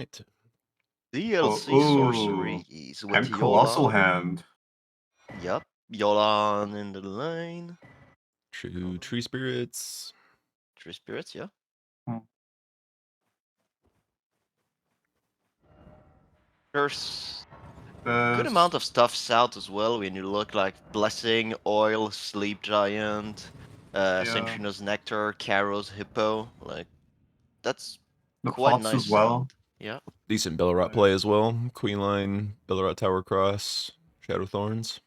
right. DLC Ooh. sorceries with And Colossal Yolan. Hand. Yep, Yolan in the lane. True tree spirits. Tree spirits, yeah. Hmm. There's good There's amount of stuff south as well when you look like Blessing, Oil, Sleep Giant, yeah, Centrino's Nectar, Caro's Hippo. Like, that's the quite pots nice as well. sound. Yeah. Decent Bellerot play as well. Queen Line, Bellerot Tower Cross, Shadow Thorns.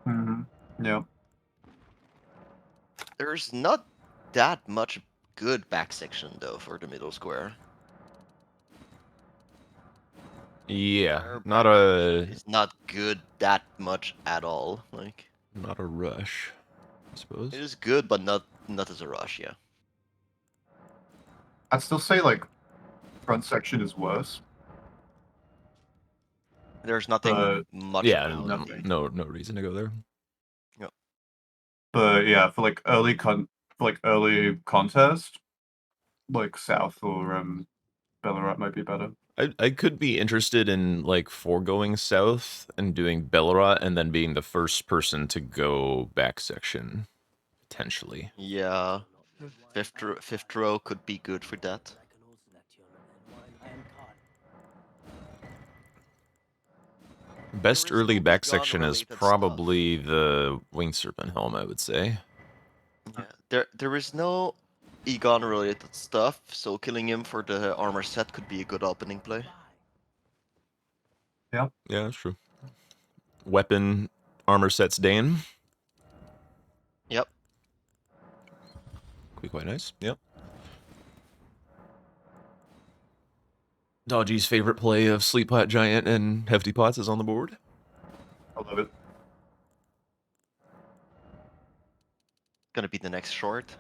Mm-hmm. Yeah. There's not that much good back section though for the middle square. Yeah, Their not back section a is not good that much at all. Like, not a rush, I it suppose. is good, but not as a rush. Yeah. I'd still say like front section is worse, There's nothing but much Yeah, about it. nothing. no reason to go there. Yeah. But yeah, for like early contest, like South or Belarus might be better. I could be interested in like foregoing south and doing Bellerot and then being the first person to go back section potentially. Yeah. Fifth row could be good for that. Best There is early no back Egon section is related stuff. probably the Winged Serpent Helm, I would say. Yeah. There is no Egon related stuff, so killing him for the armor set could be a good opening play. Yeah. Yeah, that's true. Weapon armor sets Dane. Yep. Could be quite nice. Yep. Dodgy's favorite play of Sleep Pot Giant and Hefty Pots is on the board. I love it. Gonna be the next short.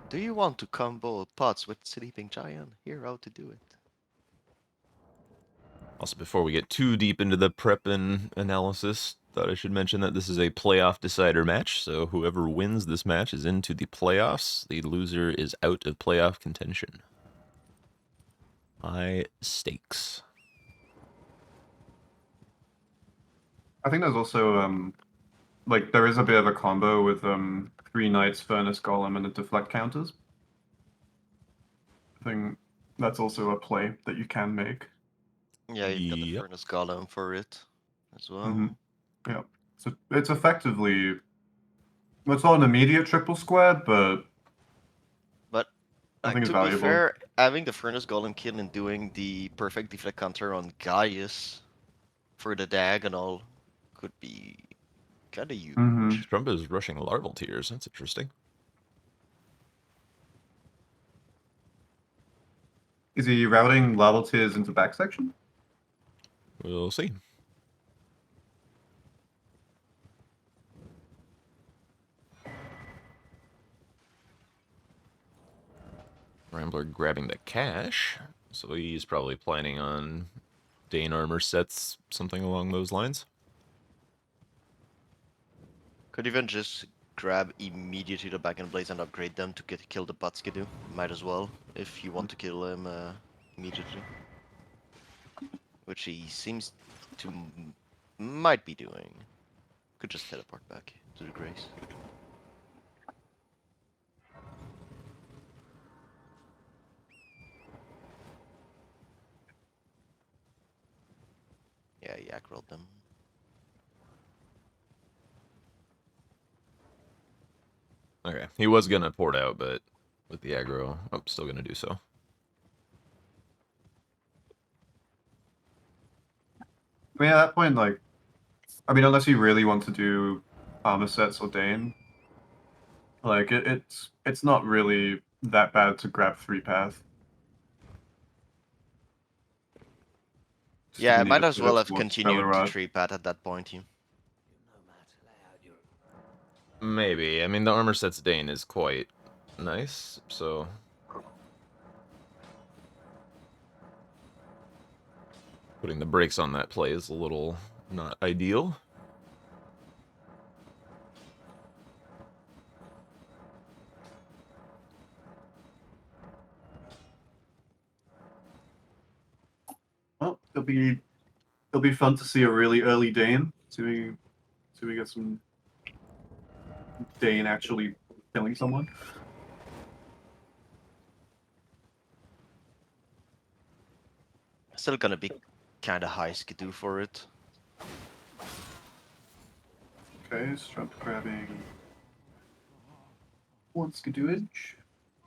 Do you want to combo pots with Sleeping Giant? Here how to do it. Also, before we get too deep into the prep and analysis, thought I should mention that this is a playoff decider match, so whoever wins this match is into the playoffs. The loser is out of playoff contention. High stakes. I think there's also like there is a bit of a combo with 3 knights, Furnace Golem, and the deflect counters. I think that's also a play that you can make. Yeah, you've got the Yep. Furnace Golem for it as Mm-hmm. well. Yeah. So it's effectively it's not an immediate triple square, but But I think it's to be valuable. fair, having the Furnace Golem kill and doing the perfect deflect counter on Gaius for the diagonal could be kinda Mm-hmm. huge. Strump is rushing larval tears. That's interesting. Is he routing level tiers into back section? We'll see. Rambler grabbing the cash, so he's probably planning on Dane armor sets, something along those lines. Could even just grab immediately the back end blades and upgrade them to kill the Batskidoo. Might as well, if you want to kill him immediately. Which he seems to might be doing. Could just teleport back to the Grace. Yeah, he aggroed them. Okay, he was gonna port out, but with the aggro, oh, still gonna do so. I mean, at that point, like, I mean, unless you really want to do armor sets or Dane, like it's not really that bad to grab 3 path. Yeah, I Still need might to as put it well have towards continued to Belarus. 3-pat at that point. Maybe. I mean, the armor sets Dane is quite nice, so putting the brakes on that play is a little not ideal. it'll be fun to see a really early Dane. See we get some Dane actually killing someone. Still gonna be kind of high skidoo for it. Okay, strump grabbing one skidooage.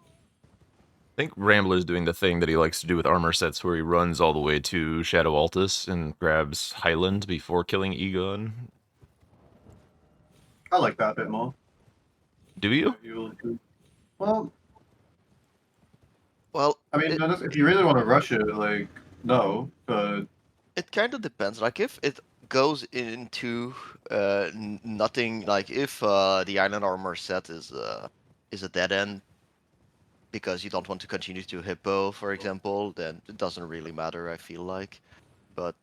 I think Rambler's doing the thing that he likes to do with armor sets where he runs all the way to Shadow Altus and grabs Highland before killing Egon. I like that a bit more. Do you? Well, Well, I mean, if you really want to rush it, like, no, but it kind of depends. Like if it goes into nothing, like if the island armor set is a dead end because you don't want to continue to hippo, for example, then it doesn't really matter. I feel like, but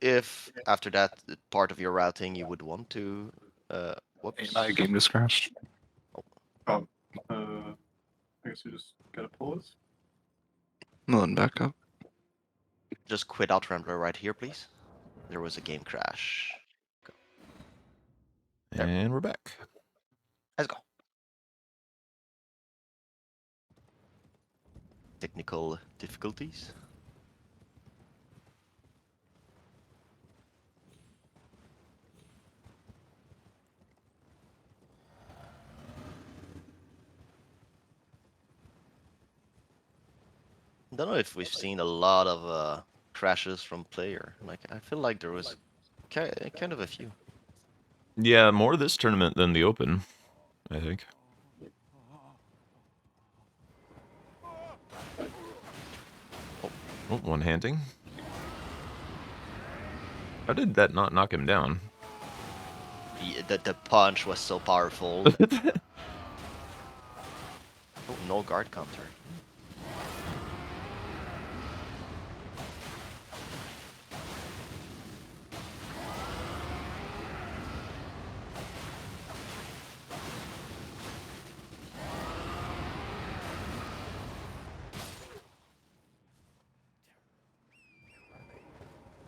if after that part of your routing you would want to, whoops. AI game just crashed. I guess we just gotta pause. No, then back up. Just quit out Rambler right here, please. There was a game crash. There. And we're back. Let's go. Technical difficulties. Don't know if we've seen a lot of crashes from player. Like I feel like there was kind of a few. Yeah, more this tournament than the Open, I think. Oh, one-handing. How did that not knock him down? The punch was so powerful. Oh, no guard counter.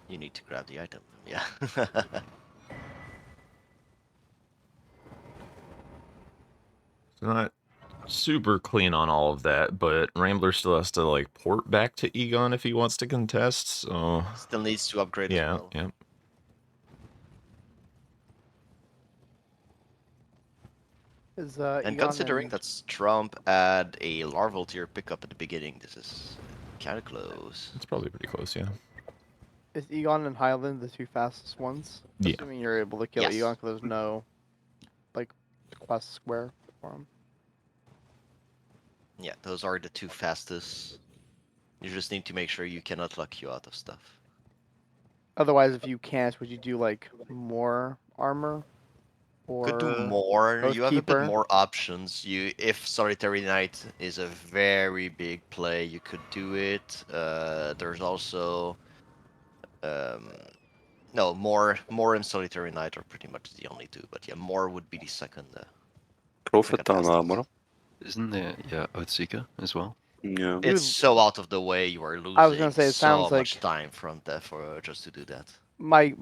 You need to grab the item. Yeah. It's not super clean on all of that, but Rambler still has to like port back to Egon if he wants to contest, so Still needs to upgrade as yeah, well. yeah. Is And Egon considering and that Strump had a larval tier pickup at the beginning, this is kind of close. It's probably pretty close, yeah. is Egon and Highland the two fastest ones? Yeah. Assuming you're able to kill Yes. Egon because there's no like quest square for him. Yeah, those are the two fastest. You just need to make sure you cannot luck you out of stuff. Otherwise, if you can't, would you do like more armor? Or Could do more. You have a bit Oathkeeper? more options. If Solitary Knight is a very big play, you could do it. There's also no more and Solitary Knight are pretty much the only two. But yeah, more would be the second. Prophet Second on fastest. armor. Isn't there, yeah, Outseeker as well? Yeah. You It's would- so out of the way. You are losing I was gonna say, it so sounds much like- time from that for just to do that. My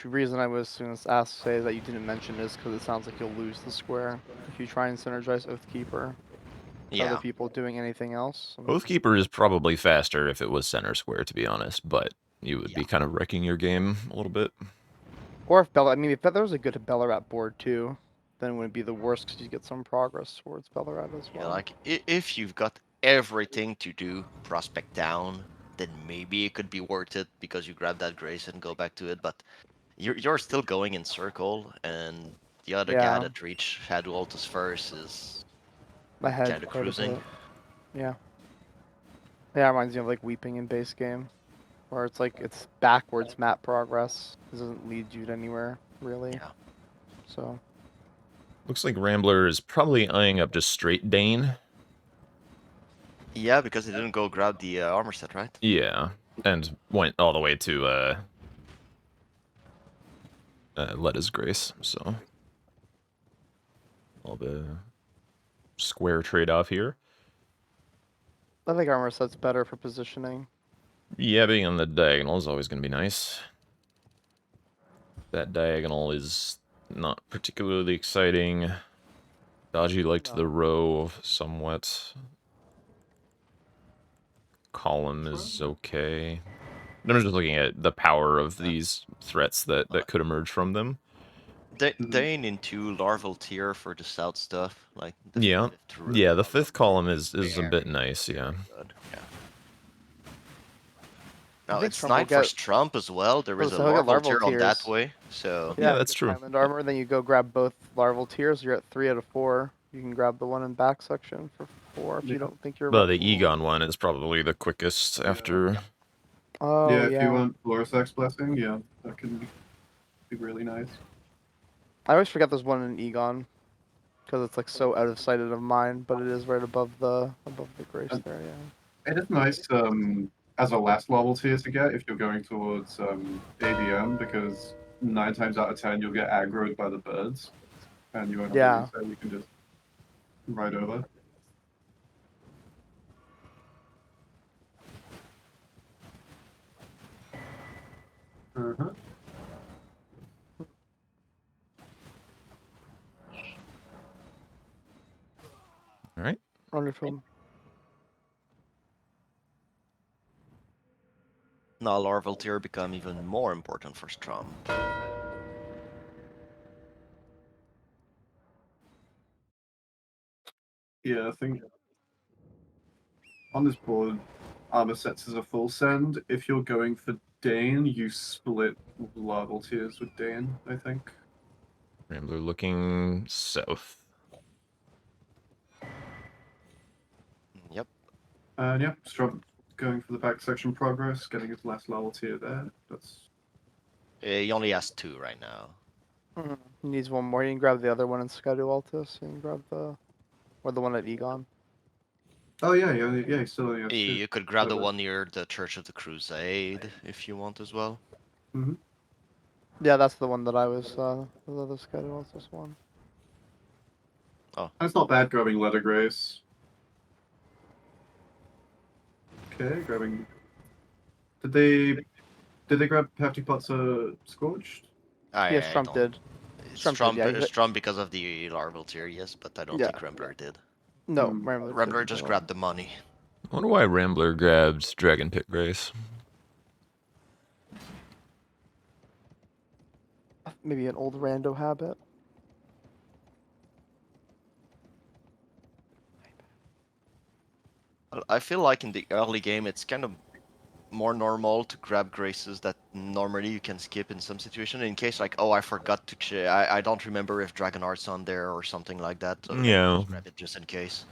reason I was going to ask say that you didn't mention is because it sounds like you'll lose the square if you try and synergize Oathkeeper. Yeah. Other people doing anything else. Oathkeeper is probably faster if it was center square, to be honest, but you would be Yeah. kind of wrecking your game a little bit. Or if Bella, I mean, if there was a good Bellarat board too, then it wouldn't be the worst because you get some progress towards Bellarat as well. Yeah, like if you've got everything to do prospect down, then maybe it could be worth it because you grab that grace and go back to it. But you're still going in circle, and the other guy Yeah. that reached Shadow Altus first is Ahead kind of quite a cruising. bit. Yeah. Yeah, it reminds me of like Weeping in base game, where it's like it's backwards map progress. It doesn't lead you to anywhere really. Yeah. So Looks like Rambler is probably eyeing up just straight Dane. Yeah, because he didn't go grab the armor set, right? Yeah, and went all the way to Let His Grace, so all the square trade-off here. I think armor set's better for positioning. Yeah, being on the diagonal is always going to be nice. That diagonal is not particularly exciting. Dodgy like to No. the row somewhat. Column is okay. I'm just looking at the power of these threats that could emerge from them. Dane into larval tier for the south stuff, like the Yeah. fifth row. Yeah, the fifth column is a Very, bit nice, yeah. very good. Yeah. I Now think it's Strump will nice for get. Strump as well. There is a So he'll get larval larval tier on that tiers. way, so Yeah, Yeah, that's get true. diamond armor, then you go grab both larval tiers. You're at 3 out of 4. You can grab the one in back section for 4 if you Yeah. don't think you're. But the Egon one is probably the quickest after. Oh Yeah, yeah. if you want Florisax Blessing, yeah, that can be really nice. I always forget there's one in Egon, because it's like so out of sight of mine, but it is right above the grace And- there. Yeah. It is nice as a last level tier to get if you're going towards ABM, because 9 times out of 10 you'll get aggroed by the birds, and you won't have Yeah. a reset, you can just ride over. Uh-huh. All right. Wonderful. now larval tier become even more important for Strump. Yeah, I think on this board, armor sets is a full send. If you're going for Dane, you split larval tiers with Dane, I think. Rambler looking south. Yep. And yeah, Strump going for the back section progress, getting his last level tier there. That's He only has 2 right now. He needs one more. You can grab the other one in Skadu Altus. You can grab or the one at Egon. oh yeah, he's still only has 2. You could grab the So one near the Church of the Crusade if you want as well. Yeah, that's the one that I was. The other Skadu Altus one. that's not bad grabbing Letter Grace. Okay, grabbing. Did they grab Hefty Pots Scorched? Yes, Trump did. Strump did, yeah. Strum because of the larval tier, yes, but I don't Yeah. think Rambler did. No, Hmm. Rambler. Rambler didn't just at all. grabbed the money. I wonder why Rambler grabbed Dragon Pit Grace. Maybe an old rando habit. I feel like in the early game it's kind of more normal to grab graces that normally you can skip in some situation in case like, oh, I forgot to I don't remember if Dragon Art's on there or something like that, so Yeah. just grab it just in case.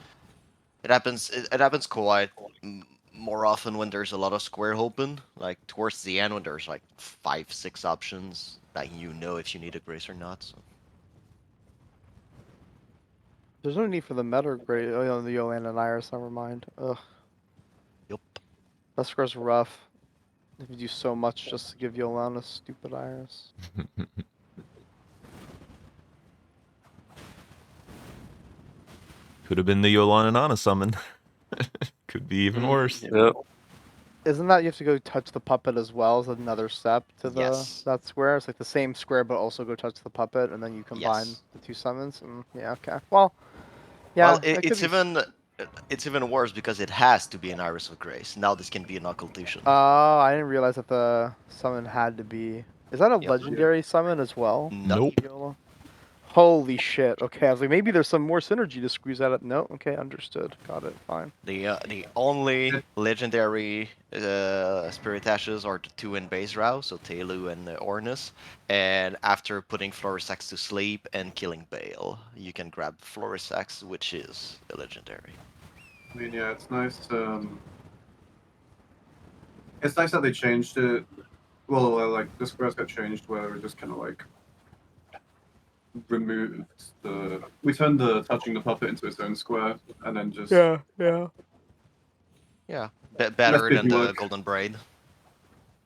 It happens quite more often when there's a lot of square open, like towards the end when there's like 5-6 options that you know if you need a grace or not. So. There's no need for the meta grade. Oh, no, the Yolan and Iris. Never mind. Ugh, Yep. that score's rough. If you do so much just to give Yolan a stupid Iris. Could have been the Yolan and Anna summon. Could be even worse. Yep. Isn't that you have to go touch the puppet as well as another step to the Yes. that square? It's like the same square, but also go touch the puppet, and then you combine Yes. the 2 summons. Yeah, okay. Well, yeah. Well, that could it's even worse because it has to be an Iris of Grace. Now this can be an occultation. Oh, I didn't realize that the summon had to be. Is that a Yep. legendary summon as well? No. Nope. Yola? Holy shit. Okay, I was like, maybe there's some more synergy to squeeze out of. No, okay, understood. Got it. Fine. The only legendary spirit ashes are the 2 in base row, so Telu and Ornus. And after putting Florisax to sleep and killing Bale, you can grab Florisax, which is a legendary. I mean, yeah, it's nice. It's nice that they changed it. Well, like the squares got changed where it just kind of like removed the. We turned the touching the puppet into its own square, and then just Yeah. Yeah, better Less than the work. Golden Braid.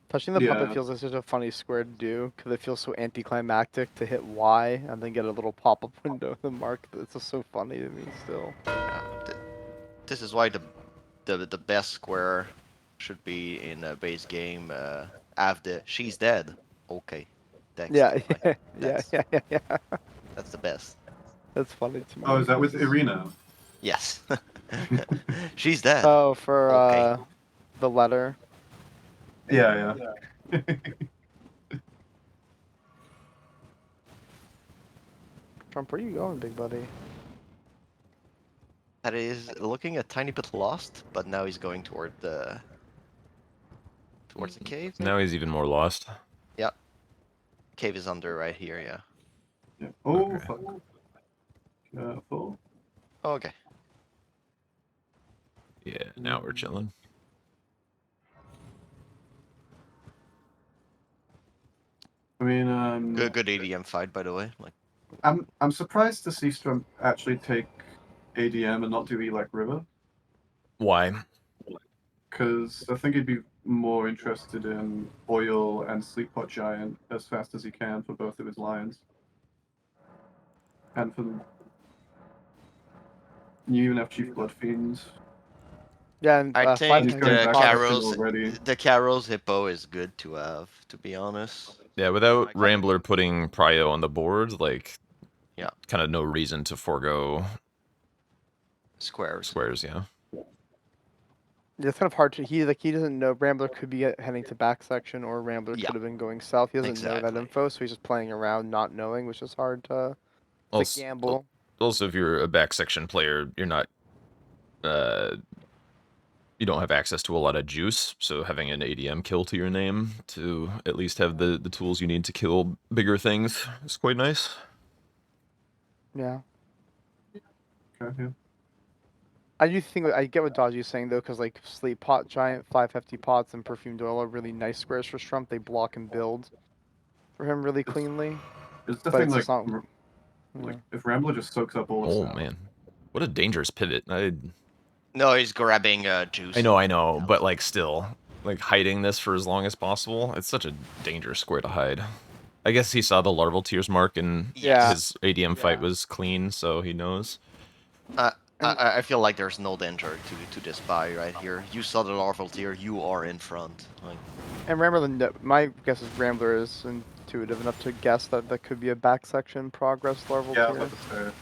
Touching the Yeah. puppet feels like such a funny square to do because it feels so anticlimactic to hit Y and then get a little pop-up window to mark. It's just so funny to me still. This is why the best square should be in a base game. After she's dead. Okay. Dex Yeah, dead, right? yeah, That's yeah. that's the best. That's funny to me. Oh, is that with Irina? Yes. She's dead. Oh, for Okay. the letter. Yeah, yeah. Trump, where are you going, big buddy? That is looking a tiny bit lost, but now he's going toward towards the cave. Now Maybe? he's even more lost. Yep. Cave is under right here. Yeah. Yeah. Oh, Okay. fuck. Careful. Okay. Yeah, now we're chilling. I mean, Good ADM fight, by the way. Like, I'm surprised to see Strump actually take ADM and not do Elec River, Why? because I think he'd be more interested in Oil and Sleep Pot Giant as fast as he can for both of his lines. And for them. You even have Chief Blood Fiends. Yeah, and I five He's think going the back pot- to Carol's already. the Carol's hippo is good to have. To be honest. Yeah, without Like- Rambler putting Prio on the board, like, Yeah. kind of no reason to forego Squares. squares. Yeah. It's kind of hard to. He doesn't know. Rambler could be heading to back section, or Rambler Yeah. could have been going south. He doesn't know that Exactly. info, so he's just playing around, not knowing, which is hard to. It's Also, a gamble. also, if you're a back section player, you're not. You don't have access to a lot of juice, so having an ADM kill to your name to at least have the tools you need to kill bigger things is quite nice. Yeah. Okay, yeah. I do think I get what Dodgy's saying though, because like Sleep Pot Giant, 550 pots, and Perfumed Oil are really nice squares for Strump. They block and build for him really cleanly. It's the But thing, it's like, just not. like Yeah. if Rambler just soaks up all of Oh South, man, what a dangerous pivot! No, he's grabbing juice. I know, but like still, like hiding this for as long as possible, it's such a dangerous square to hide. I guess he saw the larval tears mark and Yeah. his ADM fight was clean, so he knows. I feel like there's no danger to this buy right here. You saw the larval tier, you are in front. Like, And Rambler, my guess is Rambler is intuitive enough to guess that that could be a back section progress larval yeah, I was tier. about to say.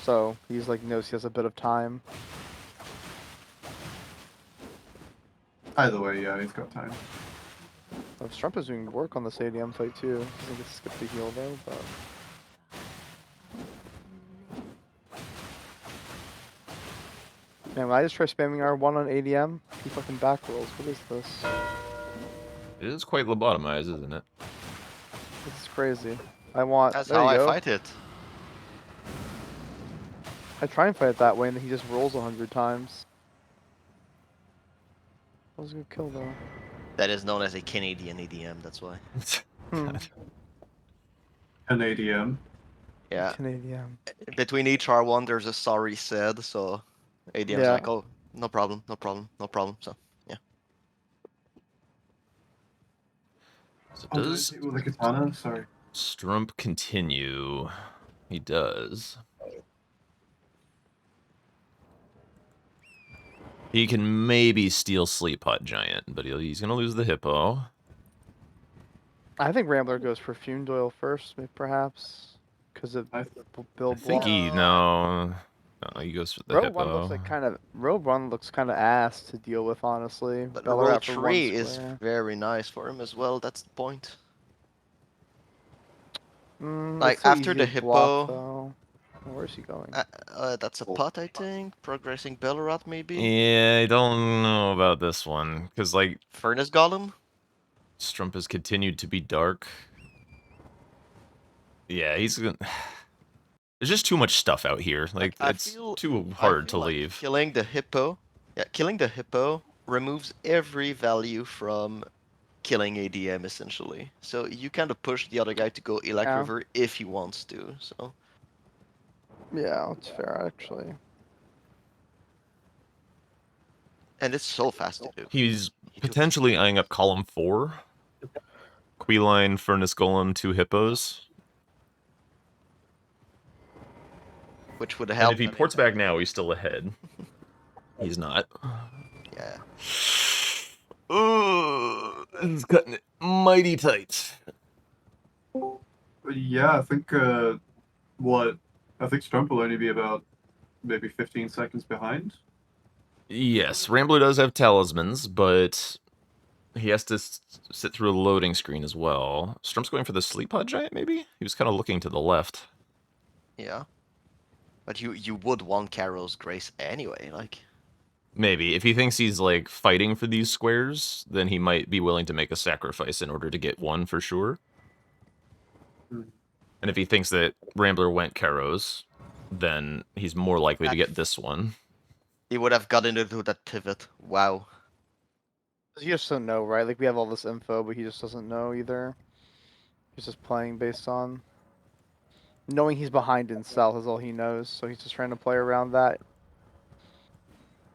So he's like knows he has a bit of time. Either way, yeah, he's got time. Strump is doing work on this ADM fight too. I think it's skipped the heal though, but. Man, when I just try spamming R1 on ADM, he fucking back rolls. What is this? It is quite lobotomized, isn't it? This is crazy. I want. that's there how you I go. fight it. I try and fight it that way, and then he just rolls 100 times. That was a good kill though. That is known as a Canadian ADM, that's why. Hmm. God. An ADM. Yeah. Canadian. Between each R1 there's a sorry said, so ADM's Yeah. like, oh, no problem, no problem, no problem. So yeah. So Oh, did I does hit with a katana? Sorry. Strump continue? He does. He can maybe steal Sleep Pot Giant, but he's gonna lose the hippo. I think Rambler goes Perfumed Oil first, perhaps, because of I Bill I think Block. no, he goes for the Row hippo. 1 looks like Row 1 looks kind of ass to deal with, honestly. But Beller roll out for 1 3 is square. very nice for him as well, that's the point. Like Like, after the hippo- block, though. Where's he going? That's a pot, I think. Progressing Bellerat, maybe. Yeah, I don't know about this one because like Furnace Golem. Strump has continued to be dark. Yeah, he's gonna. There's just too much stuff out here. Like I it's feel- too I hard to feel like leave. Killing the hippo. Yeah, killing the hippo removes every value from killing ADM essentially. So you kind of push the other guy to go Elec Yeah. River if he wants to. So Yeah, that's fair, actually. and it's so fast to do. He's potentially eyeing up column 4. Queeline, Furnace Golem, 2 hippos. Which would And help. if he ports back now, he's still ahead. He's not. Yeah. This is cutting it mighty tight. But yeah, I think I think Strump will only be about maybe 15 seconds behind. Yes, Rambler does have talismans, but he has to sit through a loading screen as well. Strump's going for the sleep pod giant, maybe? He was kind of looking to the left. Yeah. But you would want Carol's Grace anyway, like. Maybe. If he thinks he's, like, fighting for these squares, then he might be willing to make a sacrifice in order to get one for sure. Hmm. And if he thinks that Rambler went Karos, then he's more likely to get this one. He would have gotten into that pivot. Wow. He just doesn't know, right? Like we have all this info, but he just doesn't know either. He's just playing based on knowing he's behind in stealth is all he knows, so he's just trying to play around that.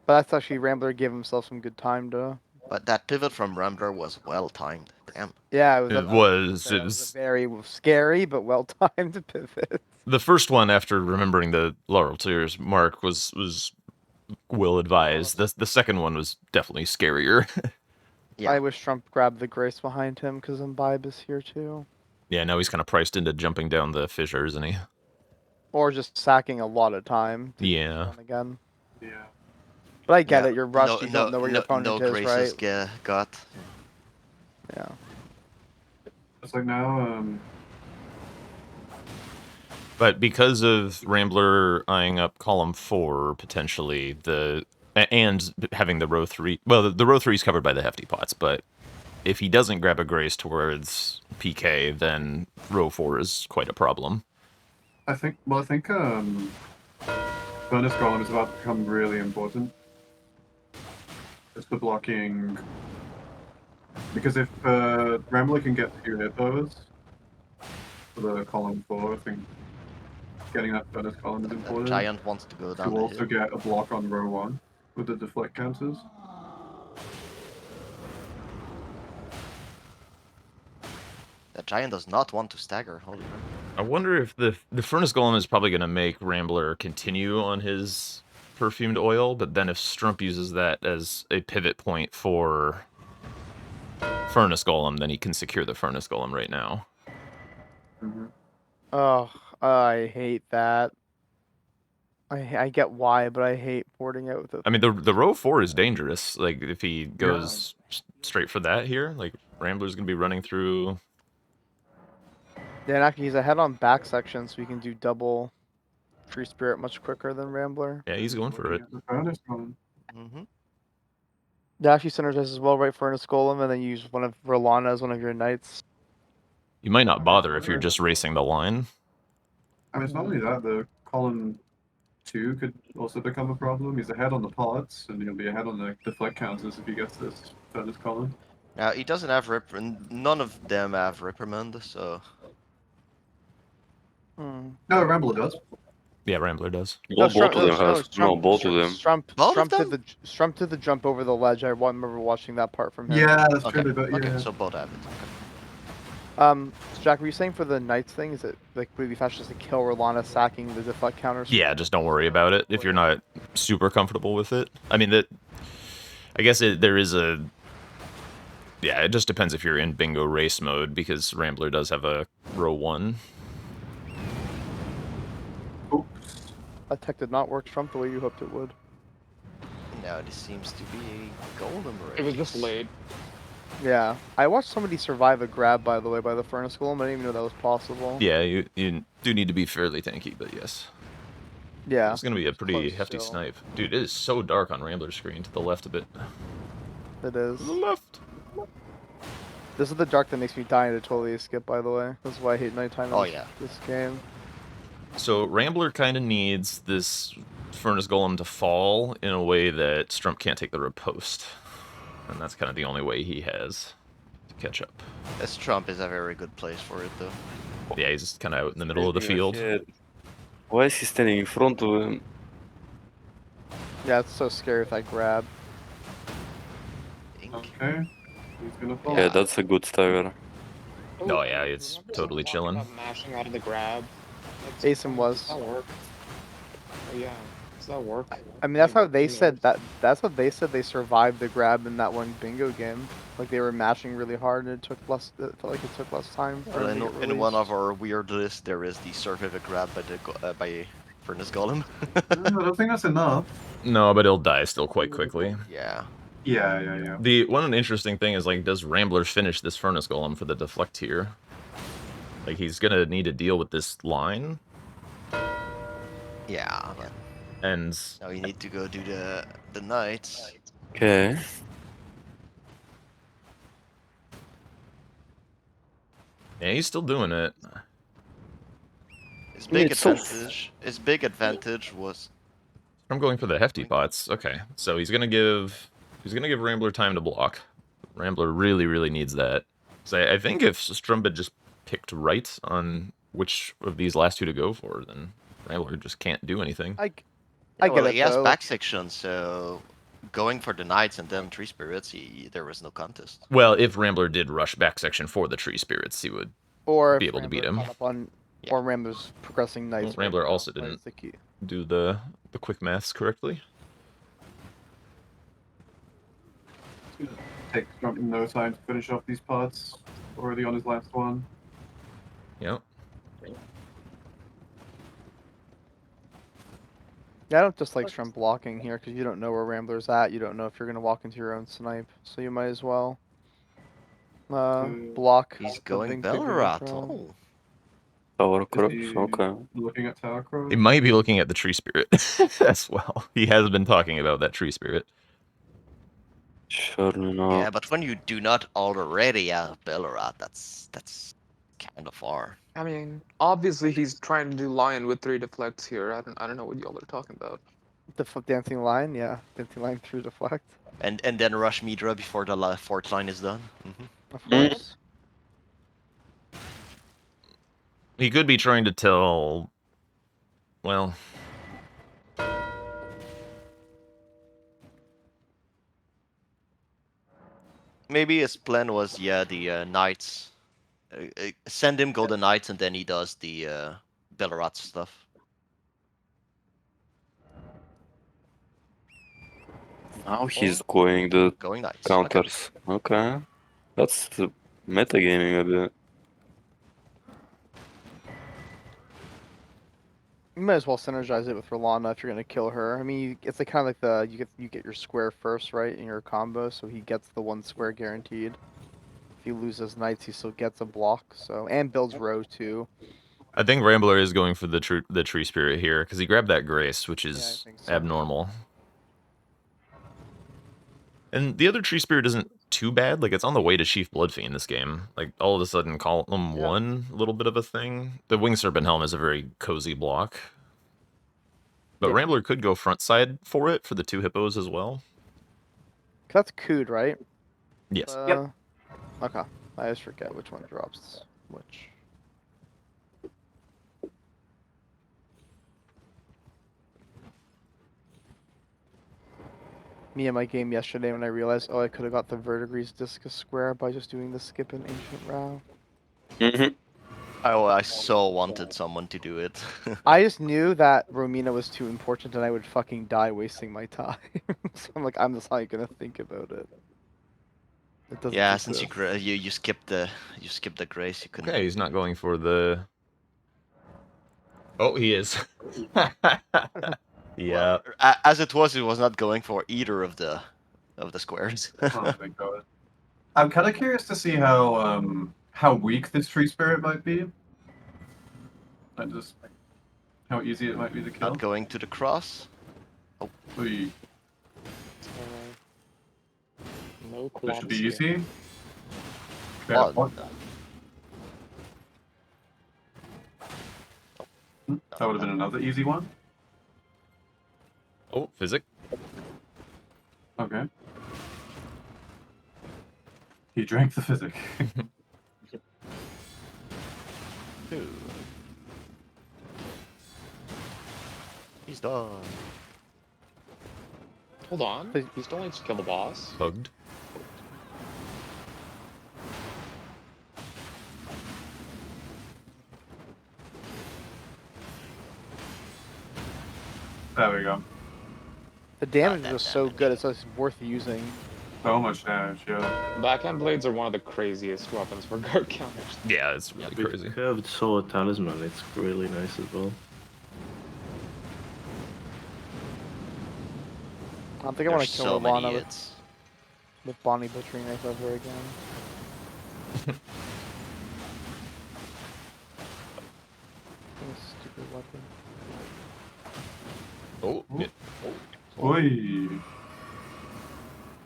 But that's actually Rambler gave himself some good time to. But that pivot from Rambler was well timed. Damn. Yeah, It was a very scary but well timed pivot. the first one after remembering the Laurel Tears mark was well advised. The second one was definitely scarier. Yeah. I wish Trump grabbed the Grace behind him because Imbibe is here too. Yeah, now he's kind of priced into jumping down the fissure, isn't he? Or just sacking a lot of time. To Yeah. on again. Yeah. But I get Yeah. it. You're rushed. You don't know where your opponent is, Graces right? got. Yeah. It's like now, But because of Rambler eyeing up column 4 potentially, and having the row 3, well, the row 3 is covered by the hefty pots, but if he doesn't grab a Grace towards PK, then row 4 is quite a problem. I think Furnace Golem is about to become really important. It's the blocking. Because if Rambler can get 2 hippos for the column 4, I think getting that Furnace Golem is The important. giant wants to go down To the also hill. get a block on row 1 with the deflect counters. The giant does not want to stagger. Holy crap. I wonder if the Furnace Golem is probably going to make Rambler continue on his perfumed oil, but then if Strump uses that as a pivot point for Furnace Golem, then he can secure the Furnace Golem right now. Mm-hmm. Oh, I hate that. I get why, but I hate porting out the. I mean, the row 4 is dangerous. Like, if he goes straight for that here, like, Rambler's going to be running through. Yeah, and actually he's ahead on back section, so he can do double Tree Spirit much quicker than Rambler. Yeah, he's going for it. The Furnace Golem. Mm-hmm. Yeah, actually synergizes as well, right? Furnace Golem, and then use one of Rolana as one of your knights. You might not bother if you're just racing the line. I mean, it's not only that, the column 2 could also become a problem. He's ahead on the pots, and he'll be ahead on the deflect counters if he gets this Furnace Golem. Now he doesn't have none of them have reprimand, so Hmm. No, Rambler does. Yeah, Rambler does. Well, both of them has. No, both of them. Strump did the jump over the ledge. I remember watching that part from him. Yeah, that's okay. true, but yeah. Okay, so both have it. So Jack, were you saying for the Knights thing, is it like would it be faster just to kill Rolana sacking the deflect counters? Yeah, just don't worry about it if you're not super comfortable with it. I mean, I guess there is a. Yeah, it just depends if you're in bingo race mode, because Rambler does have a row 1. Oops. That tech did not work, Trump, the way you hoped it would. Now this seems to be a golden race. It was just late. Yeah, I watched somebody survive a grab, by the way, by the Furnace Golem. I didn't even know that was possible. Yeah, you do need to be fairly tanky, but yes. Yeah. It's going to be a pretty Close hefty still. snipe. Dude, it is so dark on Rambler's screen, to the left a bit. It is. To the left! This is the dark that makes me die to totally skip, by the way. That's why I hate nighttime Oh, in yeah. this game. So Rambler kind of needs this Furnace Golem to fall in a way that Strump can't take the riposte. And that's kind of the only way he has to catch up. This Trump is a very good place for it, though. Yeah, he's kind of out in the middle of the field. Why is he standing in front of him? Yeah, it's so scary with that grab. Ink. Okay. He's gonna fall. Yeah, that's a good stagger. Oh, yeah, it's Remember totally talking chilling. about mashing out of the grab. Asim was. That worked. Oh, yeah. that work? I mean, that's how they said that. That's what they said. They survived the grab in that one bingo game. Like they were mashing really hard, and it took less. It felt like it took less time for Well, them to get in one of released. our weird lists, there is the survive a grab by by Furnace Golem. I don't think that's enough. No, but he'll die still quite quickly. Yeah. Yeah. The one interesting thing is, like, does Rambler finish this Furnace Golem for the deflect here? Like, he's gonna need to deal with this line, Yeah, but and now you need to go do the knights. Okay. yeah, he's still doing it. His I mean, big it's so advantage. His big advantage was I'm going for the hefty pots. Okay, so he's gonna give Rambler time to block. Rambler really needs that. So I think if Strump had just picked right on which of these last two to go for, then Rambler just can't do anything. I yeah, get well, it he has though. back section, so going for the knights and then tree spirits, there was no contest. Well, if Rambler did rush back section for the tree spirits, he would Or be if able to beat Rambler him. caught up on, Yeah. or Rambler's progressing nice. Well, Rambler also Right, didn't is the key. do the quick maths correctly. Take Trump no time to finish off these pots. Already on his last one. Yep. Yeah, I don't just like Shrimp blocking here because you don't know where Rambler's at. You don't know if you're gonna walk into your own snipe, so you might as well block. He's the going big big Bellerat. drop. Oh, Tower Is crops, he okay. looking at Tower Crow? He might be looking at the tree spirit as well. He has been talking about that tree spirit. Surely not. yeah, but when you do not already have Bellerat, that's kind of far. I mean, obviously he's trying to do lion with 3 deflects here. I don't know what y'all are talking about. The dancing line, yeah, dancing line through deflect, And then rush Midra before the fourth line is done. of Mm. course. He could be trying to tell, well, Maybe his plan was, yeah, the knights. Send him go the knights, and then he does the Bellerat stuff. Now he's going the Going knights. Okay. counters. Okay. That's the metagaming a bit. You might as well synergize it with Rolanda if you're gonna kill her. I mean, it's like kind of like the you get your square first, right, in your combo, so he gets the 1 square guaranteed. If he loses knights, he still gets a block. So and builds row too. I think Rambler is going for the tree spirit here because he grabbed that grace, which is think so. abnormal. And the other tree spirit isn't too bad. Like, it's on the way to Chief Bloodfiend this game. Like, all of a sudden, column 1, a little bit of a thing. The Wing Serpent Helm is a very cozy block. But Yeah. Rambler could go front side for it, for the 2 hippos as well. That's Cood, right? Yes. Okay. I always forget which one drops which. Me and my game yesterday when I realized, oh, I could have got the Verdigris Discus Square by just doing the skip in Ancient Row. Mm-hmm. Oh, I so wanted someone to do it. I just knew that Romina was too important and I would fucking die wasting my time. So I'm like, I'm just not gonna think about it. It doesn't yeah, since exist. you skipped the grace, you couldn't. Okay, he's not going for the... Oh, he is. Yeah. Well, as it was not going for either of the squares. Oh, thank God. I'm kind of curious to see how weak this tree spirit might be. And just how easy it might be to kill. Not going to the cross. Oy. No This should be clubs easy. here. Yeah, Oh, that would have been another easy one. Oh, physic. Okay. He drank the physic. Ooh. He's done. Hold on. He still needs to kill the boss. Hugged. There we go. The damage that was so damage. good, it's just worth using. So much damage, yeah. Backhand blades are one of the craziest weapons for guard counters. Yeah, it's really We crazy. have Sword Talisman, it's really nice as well. I don't think I want There's to kill so many Lana hits. with Bonnie butchering knife ever again. Stupid weapon. Oh, yeah. Oi.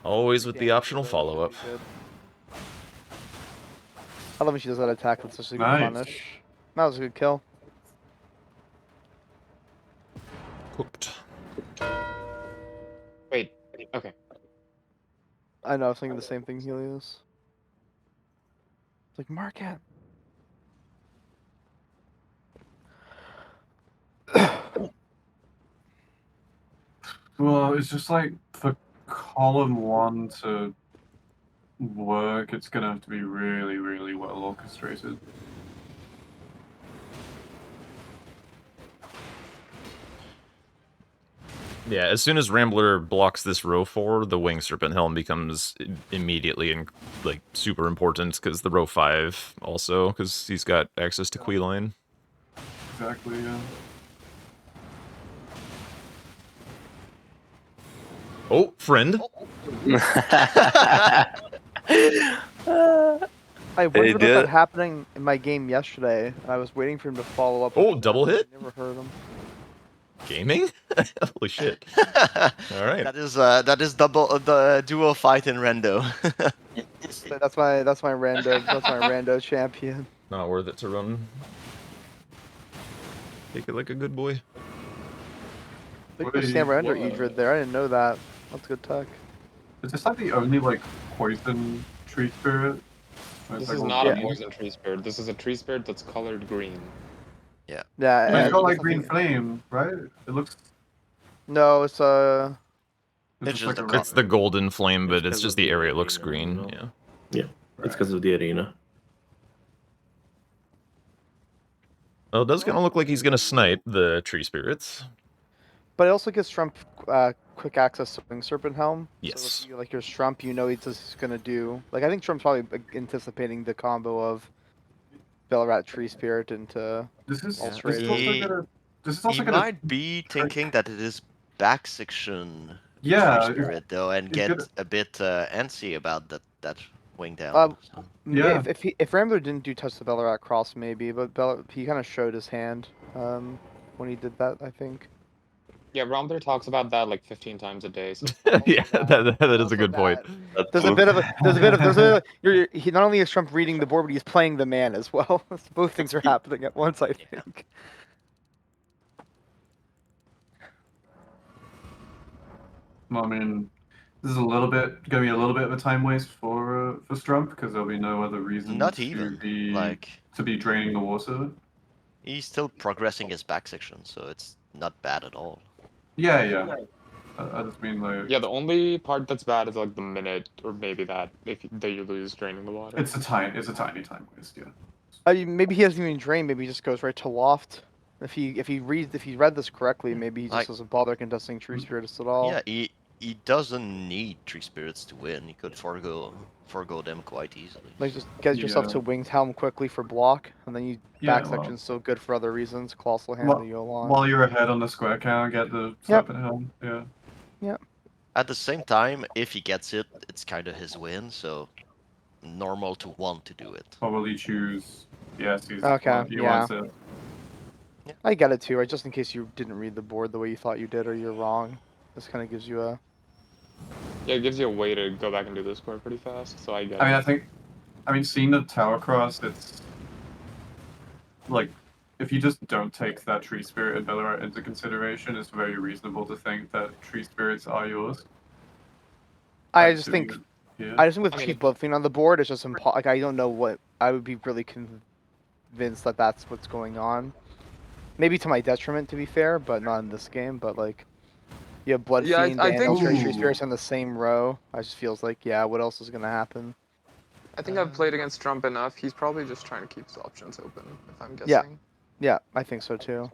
Always with the Damage optional though, follow-up. should be good. I love when she does that attack with such a good Nice. punish. That was a good kill. Cooked. Wait, okay. I know, I was thinking the same thing, Helios. It's like, Market. Well, it's just like for column 1 to work, it's gonna have to be really, really well orchestrated. Yeah, as soon as Rambler blocks this row 4, the Wing Serpent Helm becomes immediately like super important because the row 5 also, because he's got access to Queeline. Exactly, yeah. Oh, friend. I wondered about did. that happening in my game yesterday, and I was waiting for him to follow up. Oh, with double that. hit? I never heard him. Gaming? Holy shit. All right. That is double the duo fight in Rendo. That's my rando champion. Not worth it to run. Take it like a good boy. Look at Sam Rando Edred there. I didn't know that. That's good tech. Is this like the only like poison tree spirit? Or This like is all not a green? poison tree spirit. This is a tree spirit that's colored green. Yeah. But it's got like I green think- flame, right? It looks. No, it's It's just like the It's the golden flame, but It's it's 'cause just of the the area looks arena, green. you know. Yeah. Yeah, it's because of the arena. Well, it does kind of look like he's gonna snipe the tree spirits. but it also gives Strump quick access to Wing Serpent Helm. Yes. So if you like your Strump, you know he's just gonna do like I think Strump's probably anticipating the combo of Belrat Tree Spirit into This is Ulcerated. also gonna. This is also He gonna. might be thinking that it is back section Yeah, tree spirit though, and he's get gonna- a bit antsy about that wing down. So. Yeah. If Rambler didn't do touch the Belrat cross maybe, but he kind of showed his hand when he did that I think. Yeah, Rambler talks about that like 15 times a day. So Yeah, that is Also a good point. that. There's a bit of he not only is Trump reading the board, but he's playing the man as well. Both things are happening at once, I think. I mean, this is gonna be a little bit of a time waste for Strump because there'll be no other reason Not to even be draining the water. He's still progressing his back section, so it's not bad at all. Yeah. I just mean like yeah, the only part that's bad is like the minute or maybe that that you lose draining the water. it's a tiny time waste. Yeah. I mean, maybe he doesn't even drain. Maybe he just goes right to loft. If he read this correctly, maybe he just doesn't bother contesting Tree Spirits at all. Yeah, he doesn't need tree spirits to win. He could forego them quite easily. Like just get yourself to Winged Helm quickly for block, and then you back section's still good for other reasons. Colossal Hand that you along. While you're ahead on the square count, get the Serpent Helm. Yeah. Yep. At the same time, if he gets it, it's kind of his win, so normal to want to do it. Or will he choose? Yes, he's Okay, he yeah. wants it. I get it too, right? Just in case you didn't read the board the way you thought you did, or you're wrong. This kind of gives you a. Yeah, it gives you a way to go back and do this score pretty fast. So I get. I mean, seeing the tower cross, it's like if you just don't take that tree spirit and Bellerat into consideration, it's very reasonable to think that tree spirits are yours. I just think Yeah. with cheap bluffing on the board, it's just like I don't know what I would be really convinced that that's what's going on. Maybe to my detriment, to be fair, but not in this game. But like, you have Blood Yeah, Fiend I and think- Tree Spirits in the same row. I just feels like, yeah, what else is gonna happen? I think I've played against Trump enough. He's probably just trying to keep his options open, if I'm guessing. Yeah. Yeah, I think so too.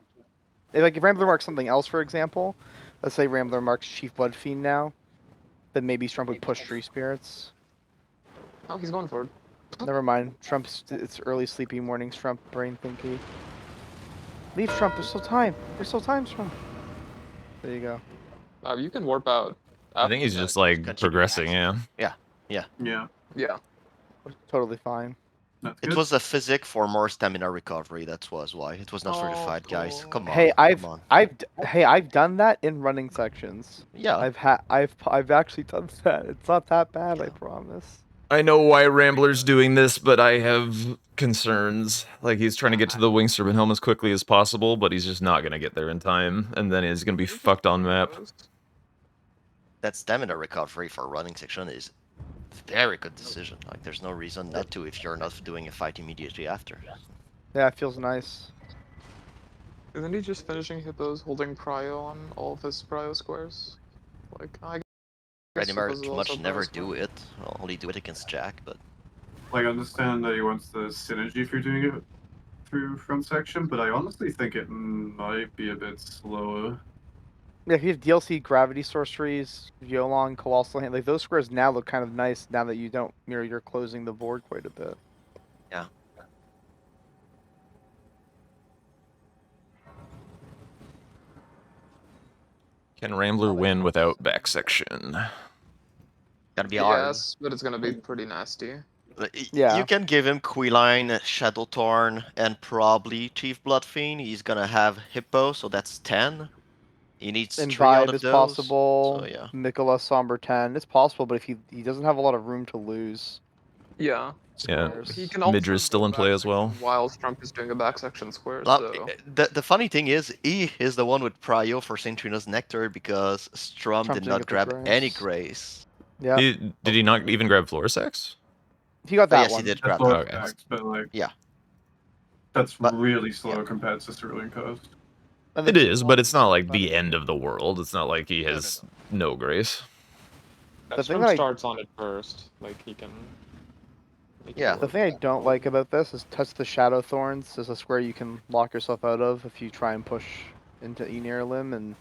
If Rambler marks something else, for example, let's say Rambler marks Chief Bloodfiend now, then maybe Strump would push Tree Spirits. Oh, he's going for it. Never mind. Trump's it's early sleepy morning. Strump brain thinky. Leave Strump. There's still time. There's still time, Strump. There you go. You can warp out. I think he's after just that. like Continue progressing. action. Yeah. Yeah, Yeah. Totally fine. that's It good. was a physic for more stamina recovery. That was why. It was not for the Oh, fight, guys. cool. Come on. Hey, come on. I've done that in running sections. Yeah. I've actually done that. It's not that bad, I promise. I know why Rambler's doing this, but I have concerns. Like, he's trying to get to the Wing Serpent Helm as quickly as possible, but he's just not gonna get there in time, and then he's gonna be fucked on map. That stamina recovery for running section is a very good decision. Like, there's no reason not to if you're not doing a fight immediately after. Yeah, it feels nice. Isn't he just finishing hippos holding prio on all of his prio squares? Like, I guess Pretty hippos is much also never prio do square. it. I'll only do it against Jack, but Like, I understand that he wants the synergy for doing it through front section, but I honestly think it might be a bit slower. Yeah, if you have DLC gravity sorceries, Yolong, Colossal Hand, like those squares now look kind of nice now that you don't you're closing the board quite a bit. yeah. Can Rambler win without back section? Gotta be hard. Yes, but it's gonna be pretty nasty. Yeah. You can give him Quilline, Shadowthorn, and probably Chief Bloodfiend. He's gonna have Hippo, so that's 10. He needs 3 out Imbibe of is those. possible. So yeah. Mikola Somber 10. It's possible, but if he doesn't have a lot of room to lose. Yeah. Yeah. Squares. He can also Midra's still go in play back as well. section while Strump is doing a back section square, Well, so... the funny thing is, he is the one with Prio for St. Trina's Nectar because Strum Trump did didn't not get the grab any grace. grace. Yeah. Did he not even grab floor sex? He got Oh, that yes, one. he did That's grab low that. Okay. effects, but like, Yeah. that's But- really slow yeah. compared to Cerulean Coast. And It the is, two but it's not ones like better. the end of the world. It's not like he has no grace. The thing Strump that I- starts on it first. Like, he can... make it Yeah. The work. thing I don't like about this is touch the Shadow Thorns. Is a square you can lock yourself out of if you try and push into Enir Limb, and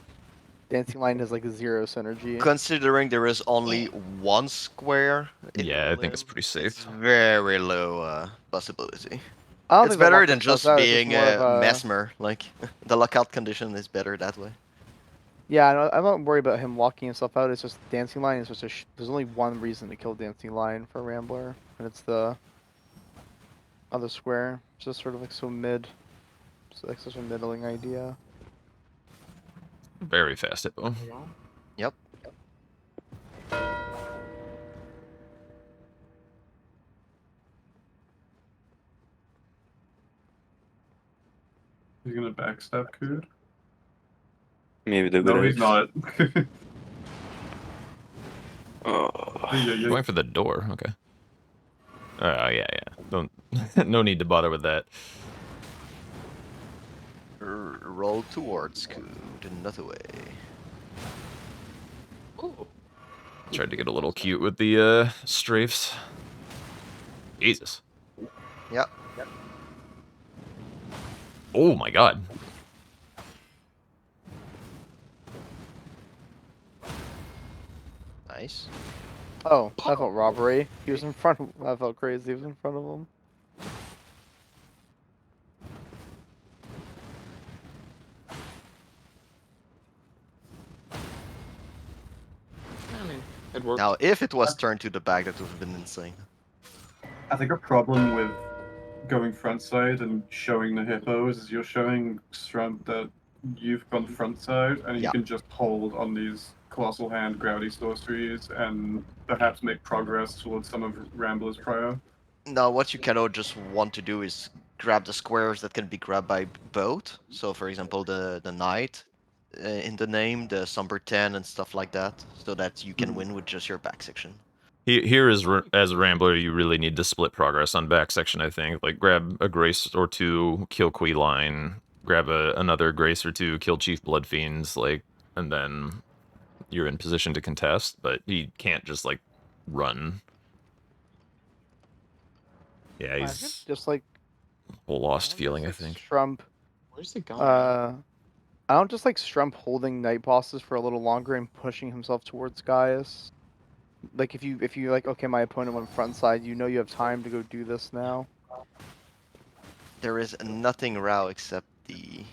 Dancing Line has like 0 synergy. Considering there is only one square, in Yeah, I think it's Limb, pretty it's safe. very low possibility. I don't It's think the better lock than itself just out, it's just being more of a- Mesmer. Like, the lockout condition is better that way. Yeah, I'm not worried about him locking himself out. It's just Dancing Line is just a. There's only one reason to kill Dancing Line for Rambler, and it's the other square. It's just sort of like so mid. It's like such a middling idea. Very fast hippo. Yep. He's gonna backstab Cood. Maybe the No, grace. he's not. Oh. Going for the door. Okay. Yeah. Don't. No need to bother with that. Roll towards Cood, not away. Tried to get a little cute with the strafes. Jesus. Yep. Oh my god. Nice. Oh, I felt robbery. He was in front of. I felt crazy. He was in front of him. I mean, it worked. Now, if it was turned to the back, that would have been insane. I think a problem with going front side and showing the hippos is you're showing Strump that you've gone front side and you Yeah. can just hold on these Colossal Hand gravity sorceries and perhaps make progress towards some of Rambler's prior. Now, what you cannot just want to do is grab the squares that can be grabbed by both. So, for example, the knight in the name, the Somber 10 and stuff like that, so that you can win with just your back section. Here is as a Rambler, you really need to split progress on back section. I think like grab a grace or two, kill Quilline, grab another grace or two, kill Chief Bloodfiends, like, and then you're in position to contest. But he can't just like run. Yeah, he's Just like a whole lost feeling. I think. Trump. Where's he going? I don't just like Strump holding night bosses for a little longer and pushing himself towards Gaius. Like if you like, okay, my opponent went front side, you know you have time to go do this now. There is nothing Rao except the.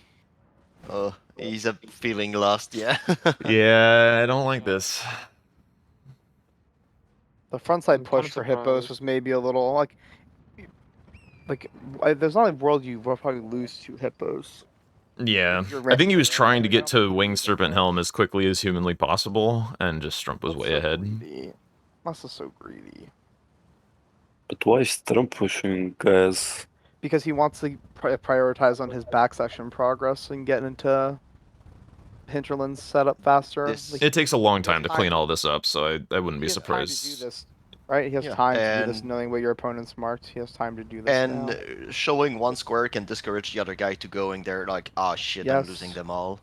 Oh, he's a feeling lost. Yeah. Yeah, I don't like this. The front side I'm kind push of for Hippos was surprised. maybe a little like there's not a world you will probably lose to Hippos. Yeah, If you're I think he was Rambler trying to right now, get to but Winged it's Serpent okay. Helm as quickly as humanly possible, and just Strump was That's way so ahead. greedy. That's just so greedy. But why is Trump pushing, guys? Because he wants to prioritize on his back section progress and get into hinterlands set up faster. This- Like, It takes a long he has time to clean all this up, so I wouldn't be he has time to do surprised. this, right? He has Yeah, time to do this, and- knowing what your opponent's marked. He has time to do this And now. showing one square can discourage the other guy to going there like, ah shit, I'm losing Yes. them all.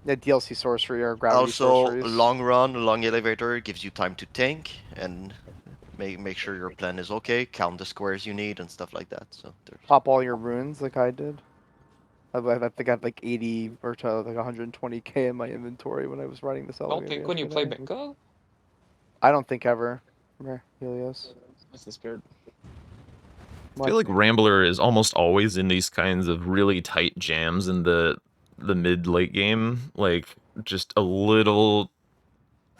Yeah, DLC sorcery or gravity Also, sorceries. long run, long elevator gives you time to tank and make sure your plan is okay, count the squares you need and stuff like that. So there's Pop all your runes like I did. I think I had like 80 or to like 120k in my inventory when I was running this I Elden don't Ring think when you play yesterday. bingo, I don't think ever. Where Helios? that's the spirit. I feel like Rambler is almost always in these kinds of really tight jams in the mid late game, like just a little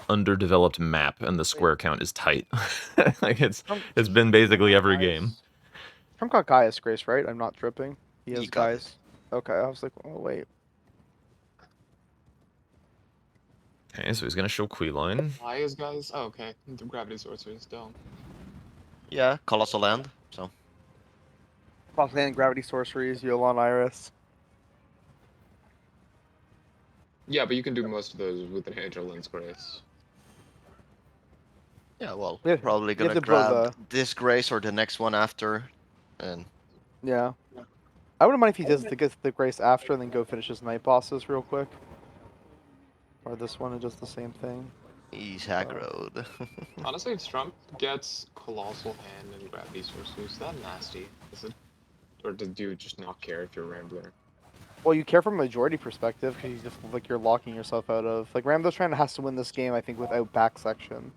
underdeveloped map and the square count is tight. Like it's been basically every game. Trump got Gaius Grace, right? I'm not tripping. He has got it. Gaius. Okay, I was like, oh wait. Okay, so he's gonna show Queeline. Why is guys? Oh, okay. The gravity sorcery is down. Yeah, Colossal Land. So Land Gravity Sorceries, Yolon Iris. Yeah, but you can do most of those with an Hinterlands Grace. yeah, well, Yeah, probably you have gonna to build grab this Grace or the next one after, and Yeah. I wouldn't mind if he does the Grace after and then go finish his night bosses real quick. Or this one and just the same thing. he's aggroed. Honestly, if Strump gets Colossal Hand and Gravity Sorcery, is that nasty? Is it? Or did you just not care if you're Rambler? Well, you care from a majority perspective because you just like you're locking yourself out of like Rambler's trying to has to win this game. I think without back section.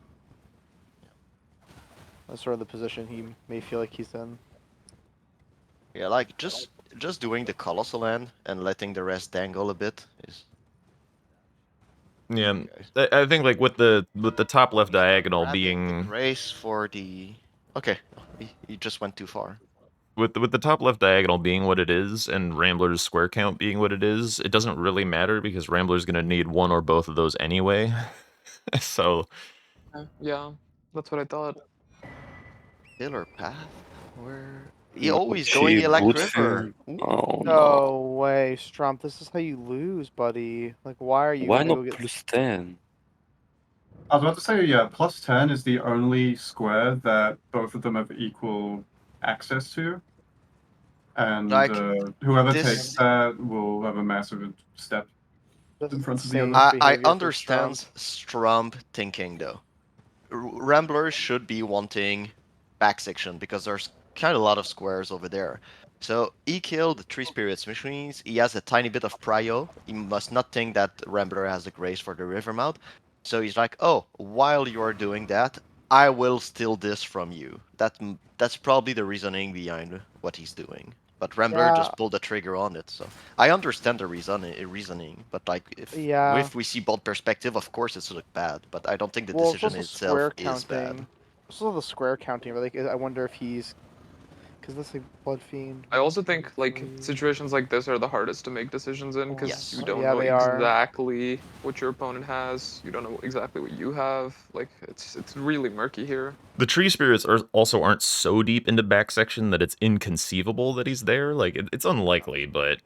That's sort of the position he may feel like he's in. Yeah, like just doing the Colossal Land and letting the rest dangle a bit is. Yeah, I think like with the top left diagonal Grabbing the being Grace for the. Okay, he just went too far. with the top left diagonal being what it is and Rambler's square count being what it is, it doesn't really matter because Rambler's gonna need one or both of those anyway. So Yeah, that's what I thought. Killer path? Where? He No, always going she Elect boots River. him. Ooh. Oh no. No way, Strump. This is how you lose, buddy. Like, why are you Why gonna go not get? plus 10? I was about to say, yeah, plus 10 is the only square that both of them have equal access to. And Like, whoever this- takes that will have a massive step That's in front of the insane other. I behavior for understand Strump thinking though. Rambler should be wanting back section because there's kind of a lot of squares over there. So he killed 3 spirits, which means he has a tiny bit of prio. He must not think that Rambler has the grace for the river mouth. So he's like, oh, while you're doing that, I will steal this from you. That's probably the reasoning behind what he's doing. But Rambler Yeah. just pulled the trigger on it. So I understand the reasoning, but like if we see both perspective, of course it's look bad. But I don't think the Well, it's decision also itself square is bad. counting. It's also the square counting. But like, I wonder if he's, because this like Blood Fiend. I also think like situations like this are the hardest to make decisions in because Yes. you don't Yeah, know they are. exactly what your opponent has. You don't know exactly what you have. Like it's really murky here. the tree spirits also aren't so deep into back section that it's inconceivable that he's there. Like it's unlikely, but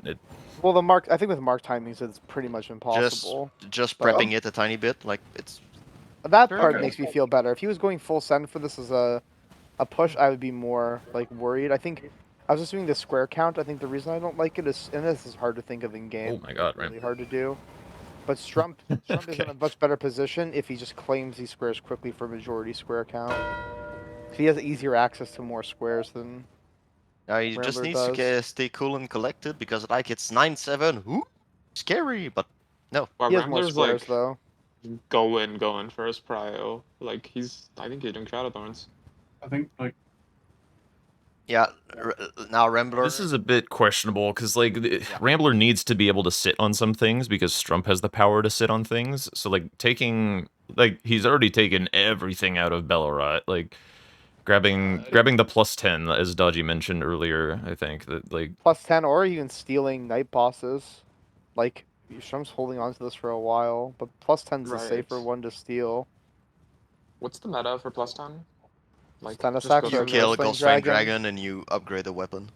Well, I think with mark timings, it's pretty much impossible. Just But- prepping it a tiny bit, like it's That part Okay. makes me feel better. If he was going full send for this as a push, I would be more like worried. I think I was just doing the square count. I think the reason I don't like it is, and this is hard to think of in game. oh my god, Really right? hard to do. But Strump is in a much better position if he just claims these squares quickly for majority square count. He has easier access to more squares than. he just Rambler needs to does. stay cool and collected because like it's 9-7. Who? scary, but no. Well, He has more Rambler's squares like though. go in first prio. Like I think he's doing Shadow Thorns. I think like Yeah, now Rambler. This is a bit questionable because like Rambler needs to be able to sit on some things because Strump has the power to sit on things. So like taking he's already taken everything out of Bellerot. Like grabbing the +10 as Dodgy mentioned earlier. I think that like +10 or even stealing night bosses. Like Shrump's holding on to this for a while, but +10's the safer Right. one to steal. What's the meta for +10? Like Ten just attacks go or You for kill Ghostflame Ghostflame Dragon. Dragon and you upgrade the weapon.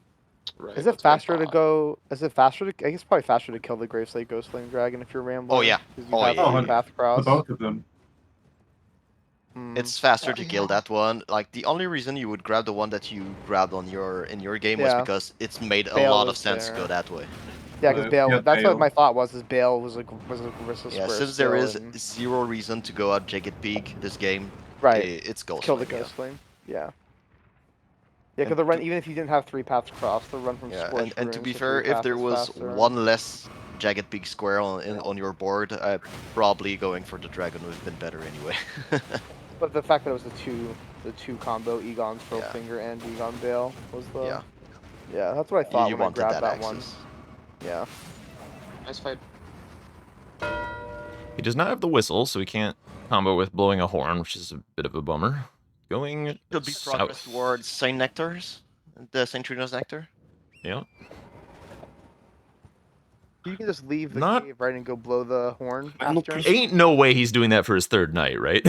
Right, Is it that's what I faster to thought. go? Is it faster to? I guess it's probably faster to kill the Graveslate Ghostflame Dragon if you're Rambler. Oh, yeah. Because you Oh, have yeah, the yeah, path for cross. both of them. It's faster to kill Yeah. that one. Like the only reason you would grab the one that you grabbed on in your game was Yeah. because it's made a Bale lot of was sense to there. go that way. Yeah, because Bale. Yeah, That's what Bale. my thought was. Is Bale was a versus Yeah, square since there skill is and- zero reason to go out Jagged Peak this game, right. it's Ghostflame. Kill the yeah. Ghostflame. Yeah. Yeah, because And the run, to- even if you didn't have 3 paths cross, the run from Yeah, Scorched and to Runes be to fair, 3 if paths there is was faster. one less Jagged Peak square on your board, probably going for the dragon would have been better anyway. But the fact that it was the two combo Egon's Yeah. Finger and Egon Bale was the Yeah. yeah. That's what I thought You when I wanted grabbed that that one. access. Yeah. Nice fight. he does not have the whistle, so he can't combo with blowing a horn, which is a bit of a bummer. Going Could be progress south. towards Saint Nectar's, the Saint Trina's Nectar. Yeah. You can just leave the Not- cave, right, and go blow the horn I'm not after. pretty- Ain't no way he's doing that for his third night, right?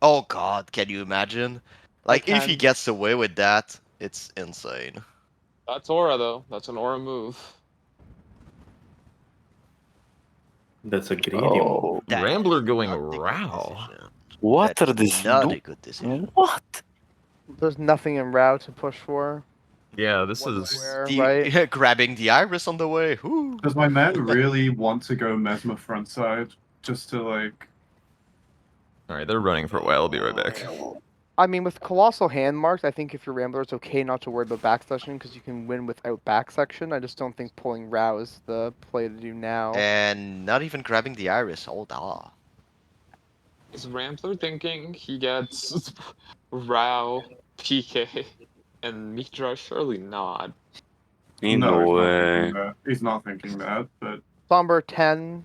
Oh god, can you imagine? Like, if he can. gets away with that, it's insane. That's aura though. That's an aura move. That's a greedy Oh, That Rambler is going not a good Rao. decision. what That are is these not a doing? good decision. What? There's nothing in Rao to push for. Yeah, this One is square, right? Grabbing the iris on the way. Whoo. Does my man really want to go Mesmer frontside just to like? Alright, they're running for a while. I'll be right back. I mean, with Colossal Hand marks, I think if you're Rambler, it's okay not to worry about back section because you can win without back section. I just don't think pulling Rao is the play to do now. And not even grabbing the iris. Hold on. Is Rambler thinking he gets Rao, PK, and Mitra? Surely not. Ain't No, no he's not way. thinking that. He's not thinking that, but Somber 10.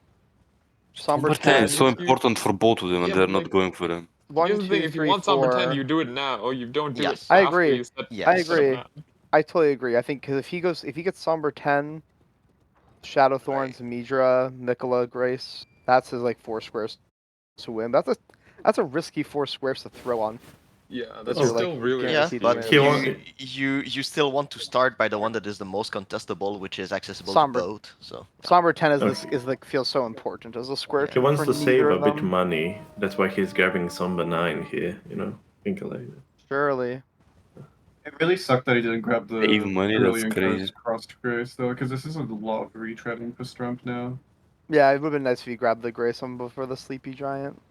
Somber Number 10 10. is so important for both of them, and Yeah, they're but not like- going for him. 1, Here's the 2, thing, if you 3, want Somber 10, 4. you do it now. You don't do Yes. it I after agree. you set Yes. I set agree. him up. I totally agree. I think because if he gets Somber 10, Shadow Thorns, Midra, Nicola, Grace, that's his like 4 squares to win. That's a risky 4 squares to throw on. Yeah, that's Oh, still like, really Yeah, guaranteed risky. but win. He you, won't- you still want to start by the one that is the most contestable, which is accessible Somber. to both. So Somber 10 is Okay. is like feels so important as a square. Yeah. He wants for to save neither a of bit them. money. That's why he's grabbing Somber 9 here, you know? Think like that. Surely. it really sucked that he didn't grab the Even money, that's Brilliant crazy. Ghost crossed grace though, because this is a lot of retreading for Strump now. Yeah, it would have been nice if you grabbed the Grace one before the Sleepy Giant.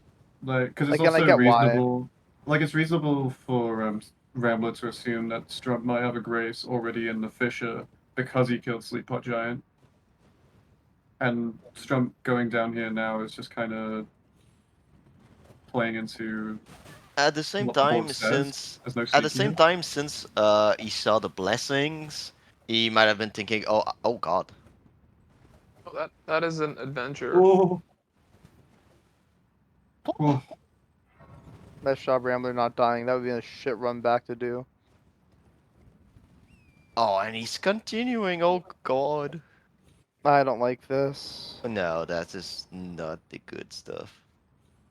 Like, because it's Like, and I also get why. reasonable. Like, it's reasonable for Rambler to assume that Strump might have a grace already in the Fisher because he killed Sleeppot Giant. And Strump going down here now is just kind of playing into. at the same what the board time, says. There's no at the sneaky same here. time, since he saw the blessings, he might have been thinking, oh god. Oh, that is an adventure. Oh. Oh. Nice job, Rambler not dying. That would be a shit run back to do. Oh, and he's continuing. Oh god. I don't like this. No, that is not the good stuff.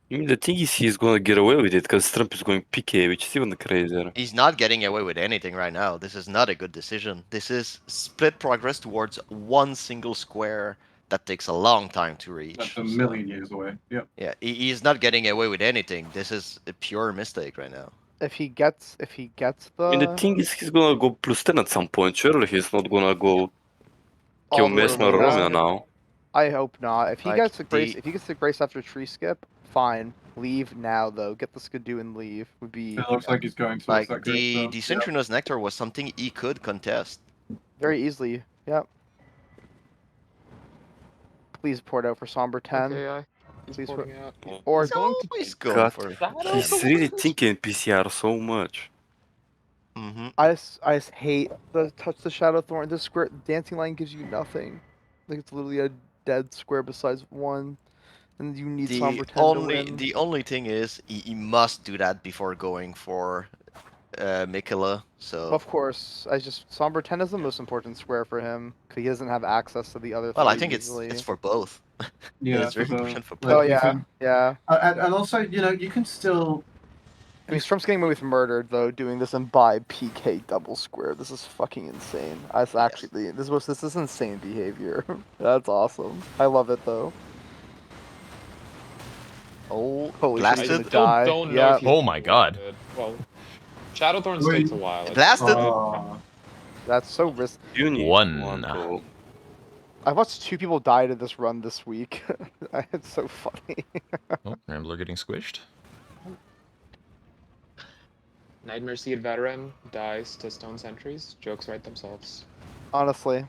I mean, the thing is, he's gonna get away with it because Trump is going PK, which is even crazier. He's not getting away with anything right now. This is not a good decision. This is split progress towards one single square that takes a long time to reach. That's a so- million years away. Yep. Yeah, he's not getting away with anything. This is a pure mistake right now. If he gets the I mean, the thing is, he's gonna go +10 at some point. Surely he's not gonna go kill all the way Mesmer to Romeo that. now. I hope not. If he Like, gets the Grace, the- if he gets the Grace after tree skip, fine. Leave now though. Get the Skidoo and leave would be It looks like he's going towards Like that grace. the though. Synchronous Nectar was something he could contest. very easily. Yep. Please port out for Somber 10. Okay, he's Please porting out. Or He's going to Always going God, for it. he's really thinking PCR so much. Mm-hmm. I just hate the touch the Shadow Thorn. This square dancing line gives you nothing. Like it's literally a dead square besides one, and you need Somber 10 to win. The only thing is he must do that before going for Mikela. So Of course, Somber 10 is the most important square for him because he doesn't have access to the other. well, I three think easily. it's for both. Yeah, it's very important for like, Oh both. you yeah, can- yeah. and also, you know, you can still. I mean, Strump's getting away with murdered though, doing this imbibe PK double square. This is fucking insane. That's actually this is insane behavior. That's awesome. I love it though. Oh, Holy shit, he's blasted! gonna Still die. don't know Yeah. if he's Oh my god. good. Well, Shadowthorns Wait. takes a while. Blasted! That's so risky. You need One. bro. I watched 2 people die to this run this week. It's so funny. Oh, Rambler getting squished. Nightmare Seed Veteran dies to Stone Sentries. Jokes write themselves. Honestly.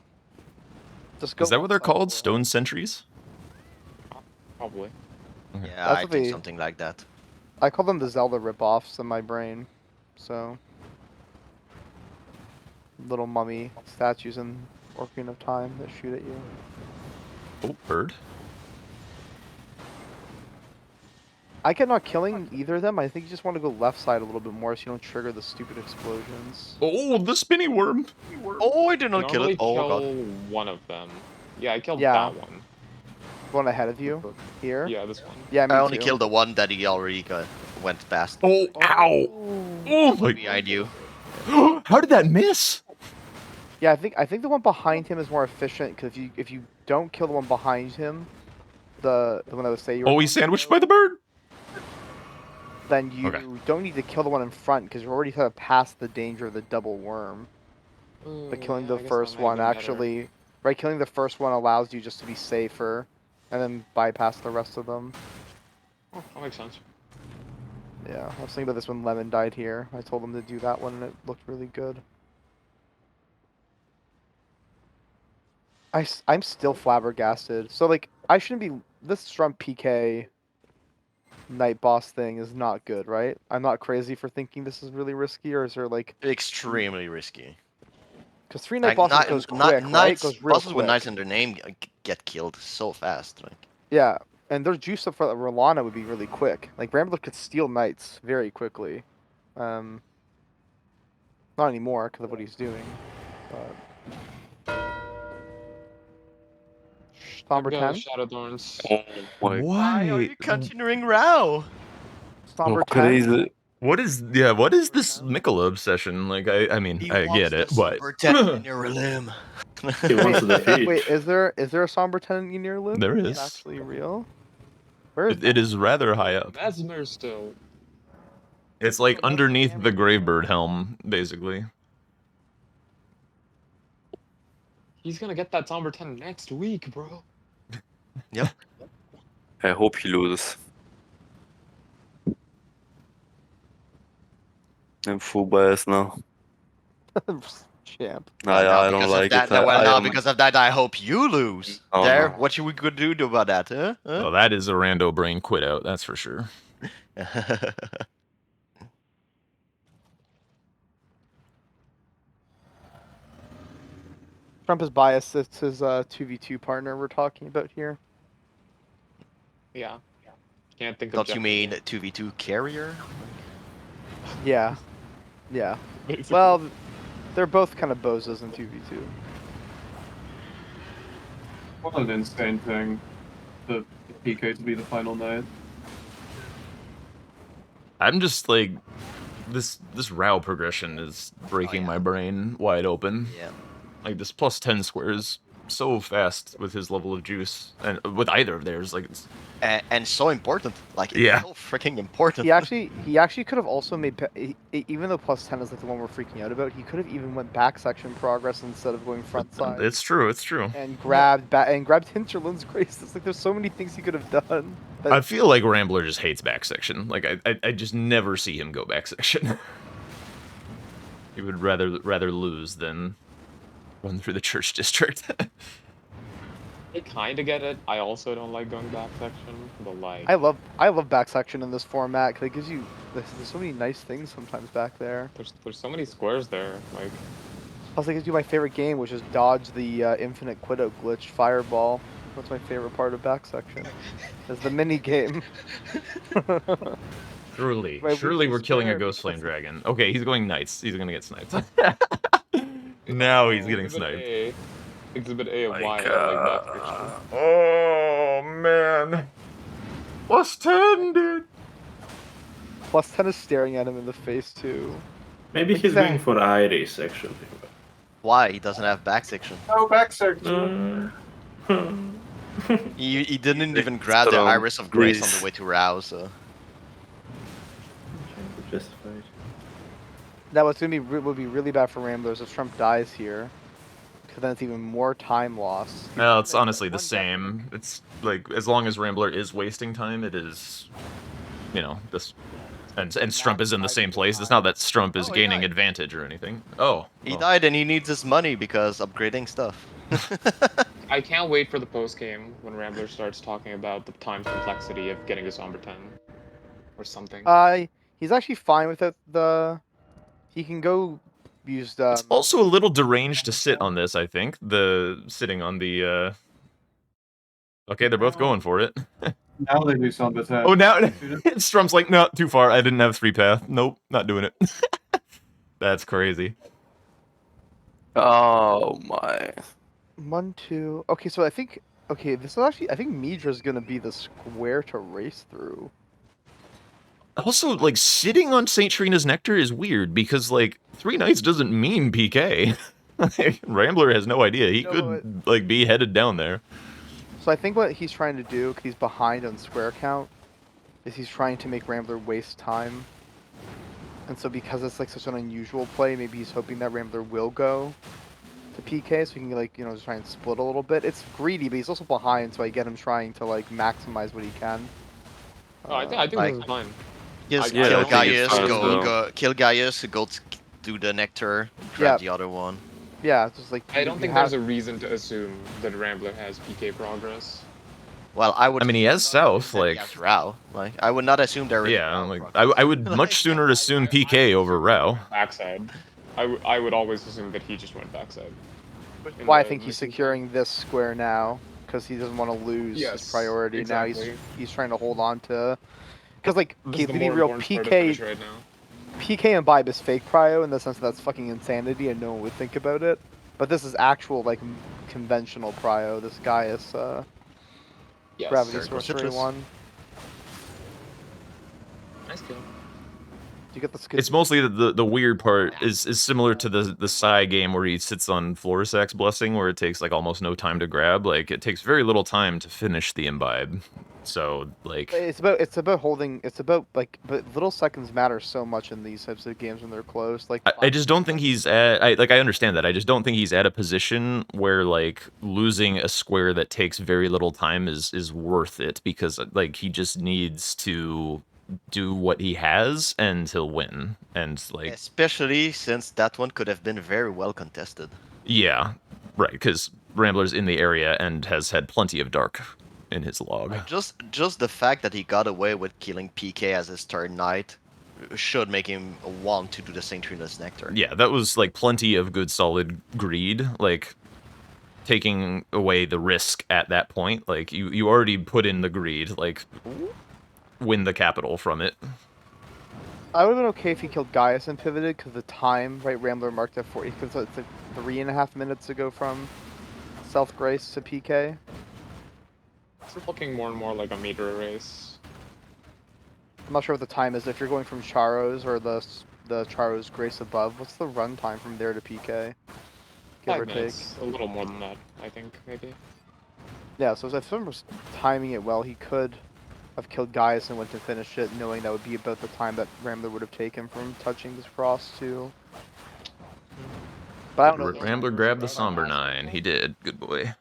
Just go Is that what they're outside called? for it. Stone sentries? Probably. Yeah, That's I what think they- something like that. I call them the Zelda ripoffs in my brain. So little mummy statues in Orphan of Time that shoot at you. Oh, bird. I get not killing either of them. I think you just want to go left side a little bit more so you don't trigger the stupid explosions. Oh, the spinny worm. Oh, I did not kill Normally it. Oh kill god. one of them. Yeah, I killed Yeah. that one. One ahead of you here. Yeah, this one. Yeah, me I only too. killed the one that he already went past Oh, ow. Oh my. behind you. How did that miss? Yeah, I think the one behind him is more efficient because if you don't kill the one behind him, the one that would say you were Oh, he's sandwiched by the bird. then you Okay. don't need to kill the one in front because you're already kind of past the danger of the double worm. Ooh, But killing yeah, I the guess first that might one have been better. actually, right? Killing the first one allows you just to be safer, and then bypass the rest of them. Oh, that makes sense. Yeah, I was thinking about this when Lemon died here. I told him to do that one, and it looked really good. I'm still flabbergasted. So like, I shouldn't be. This Strump PK night boss thing is not good, right? I'm not crazy for thinking this is really risky, or is there like, Extremely risky. because 3 night bosses goes quick, right? Knights, Goes real bosses with quick. knights in their name get killed so fast. Like. Yeah, and their juice up for Rolana would be really quick. Like Rambler could steal knights very quickly. Not anymore because of what he's doing. But... Somber Here we go, 10. Shadowthorns. Oh my Why are Why? you continuing row? Somber 10. crazy. What is this Mikola obsession? Like I mean He I wants get the it, but super 10 in your limb. He wants to defeat. Wait, is there a Somber 10 in your list? There Is is. that actually real? Where is it is rather high up. Mesmer still. It's like underneath the Gravebird helm, basically. He's gonna get that Somber 10 next week, bro. Yep. I hope he loses. I'm full bias now. Champ. I don't because like of that, it. I because of that, I hope you lose. Oh, there, no. what should we could do about that, huh? Oh, that is a rando brain quit out, that's for sure. Trump is biased. It's his 2v2 partner we're talking about here. Yeah. Can't think of. Don't you mean 2v2 carrier? Yeah. Yeah. Basically. Well, they're both kind of bozos in 2v2. What an insane thing. The PK to be the final night. I'm just like this Rao progression is breaking yeah. my brain wide open. Yeah. Like this plus 10 squares so fast with his level of juice and with either of theirs, like it's And so important. Like, it's Yeah. so freaking important. He actually could have also made, even though plus 10 is like the one we're freaking out about, he could have even went back section progress instead of going front side. it's true. And grabbed Hinterland's Grace. It's like there's so many things he could have done. That I feel like Rambler just hates back section. Like I just never see him go back section. He would rather lose than run through the church district. I kind of get it. I also don't like going back section, but like I love back section in this format because it gives you there's so many nice things sometimes back there. there's so many squares there. Like Plus, it gives you my favorite game, which is dodge the infinite Quiddo glitch fireball. That's my favorite part of back section. Is the mini game. Truly, Right, surely we we're killing a swear ghost flame because- dragon. Okay, he's going knights. He's gonna get sniped. Now he's getting Exhibit sniped. A. Exhibit A of why I Like, don't like back section. Oh man. Plus 10, dude. Plus 10 is staring at him in the face too. Maybe he's Exact- going for Iris actually. Why? He doesn't have back section. No back section. He didn't even grab the Strump, Iris of Grace on please. the way to Rao, so. Justified. Now what's gonna be would be really bad for Ramblers if Trump dies here, because then it's even more time loss. No, it's honestly the same. It's like as long as Rambler is wasting time, it is, you know, this, and Strump is in the same place. It's not that Strump is Oh, he gaining died. advantage or anything. Oh, He well. died and he needs his money because upgrading stuff. I can't wait for the post game when Rambler starts talking about the time complexity of getting to Somber 10 or something. He's actually fine with it. He can go use the. It's also a little deranged to sit on this. I think the sitting on the. Okay, they're both going for it. Now they do something. Oh, now Strump's like, no, too far. I didn't have 3-path. Nope, not doing it. That's crazy. Oh my. 1, 2. Okay, so I think. Okay, this is actually. I think Midra's gonna be the square to race through. Also, like, sitting on St. Trina's Nectar is weird, because, like, 3 knights doesn't mean PK. Like, Rambler has no idea. He No, could, like, be headed down there. So I think what he's trying to do, because he's behind on square count, is he's trying to make Rambler waste time. And so because it's like such an unusual play, maybe he's hoping that Rambler will go to PK, so he can like, you know, just try and split a little bit. It's greedy, but he's also behind, so I get him trying to like maximize what he can. Oh, I think like- this is fine. Just Yeah, kill I think Gaius, it's fine as well. kill Gaius, go do the Nectar, grab Yeah. the other one. Yeah, it's just like I don't you think have- there's a reason to assume that Rambler has PK progress. Well, I would. I mean, he has South, that he like, has Rao. Like, I would not assume there is. yeah, Rao like, progress. I would much sooner assume PK over Rao. Backside. I would always assume that he just went backside. In Why I the think he's recent- securing this square now, because he doesn't want to lose his Yes, priority. Now exactly. he's trying to hold on to, because like This okay, is to the be more real, important part to PK finish right now. PK imbibe is fake prio in the sense that that's fucking insanity and no one would think about it. But this is actual like conventional prio. This guy is Yes. gravity Circle sorcery citrus. 1. Nice kill. Do you get the It's mostly the weird part is similar to the Psy game where he sits on Florisac's Blessing, where it takes like almost no time to grab. Like it takes very little time to finish the imbibe. So like It's about holding. It's about like, but little seconds matter so much in these types of games when they're close. Like I just don't think he's at. I understand that. I just don't think he's at a position where like losing a square that takes very little time is worth it, because like he just needs to do what he has and he'll win. And like Especially since that one could have been very well contested. yeah, right, because Rambler's in the area and has had plenty of dark in his log. Like, just the fact that he got away with killing PK as his third knight should make him want to do the St. Trina's Nectar. Yeah, that was like plenty of good solid greed, like taking away the risk at that point. Like you already put in the greed, like win the capital from it. I would have been okay if he killed Gaius and pivoted, because the time, right, Rambler marked at 40, because it's like 3.5 minutes to go from South Grace to PK. It's looking more and more like a meter race. I'm not sure what the time is. If you're going from Charos or the Charos Grace above, what's the run time from there to PK? Give 5 or take. minutes. A little more than that, I think, maybe. Yeah, so if someone was timing it well, he could have killed Gaius and went to finish it, knowing that would be about the time that Rambler would have taken from touching this cross to. But I don't know. Rambler grabbed the Somber 9. He did. Good boy.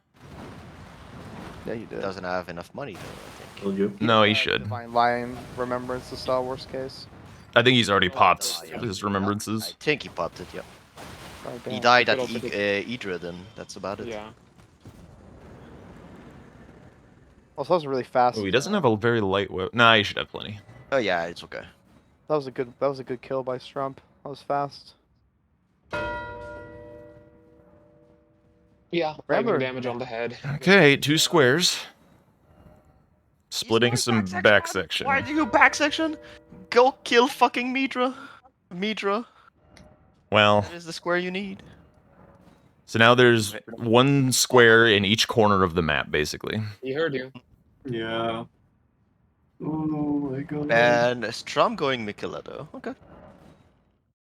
Yeah, he did. Doesn't have enough money though, I think. Will you? No, he should. Divine Lion Remembrance is the worst case. I think he's already popped his remembrances. I think he popped it, yeah. Oh, He damn. died at Could also Idrid, and that's about it. Yeah. Also, that was really fast. Oh, he doesn't have a very light whip. Nah, he should have plenty. Oh yeah, it's okay. That was a good kill by Strump. That was fast. Yeah, Rambler. lightning damage on the head. Okay, 2 squares. Splitting He's some going back man. section. Why do you back section? Go kill fucking Midra. Midra. Well, That is the square you need. so now there's 1 square in each corner of the map, basically. He heard you. Yeah. Oh my god. And Strum going Micheletto. Okay.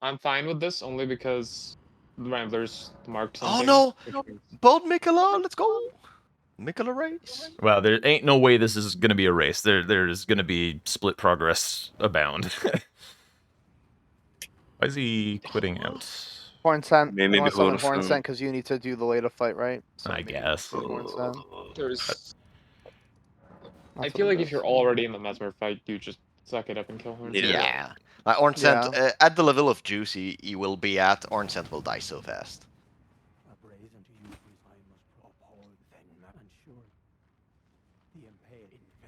I'm fine with this only because the Ramblers marked something. Oh which no! means- Bold Michela, let's go! Michela race. Well, there ain't no way this is gonna be a race. There's gonna be split progress abound. Why is he quitting out? Horn Scent. Maybe I want to summon before Horn sun. Scent because you need to do the later fight, right? So I maybe guess. Horn Scent. There's. I That's feel what like it if you're is. already in the Mesmer fight, you just suck it up and kill her. Yeah. Yeah. Like Ornsent, at the level of Juicy he will be at, Ornsent will die so fast.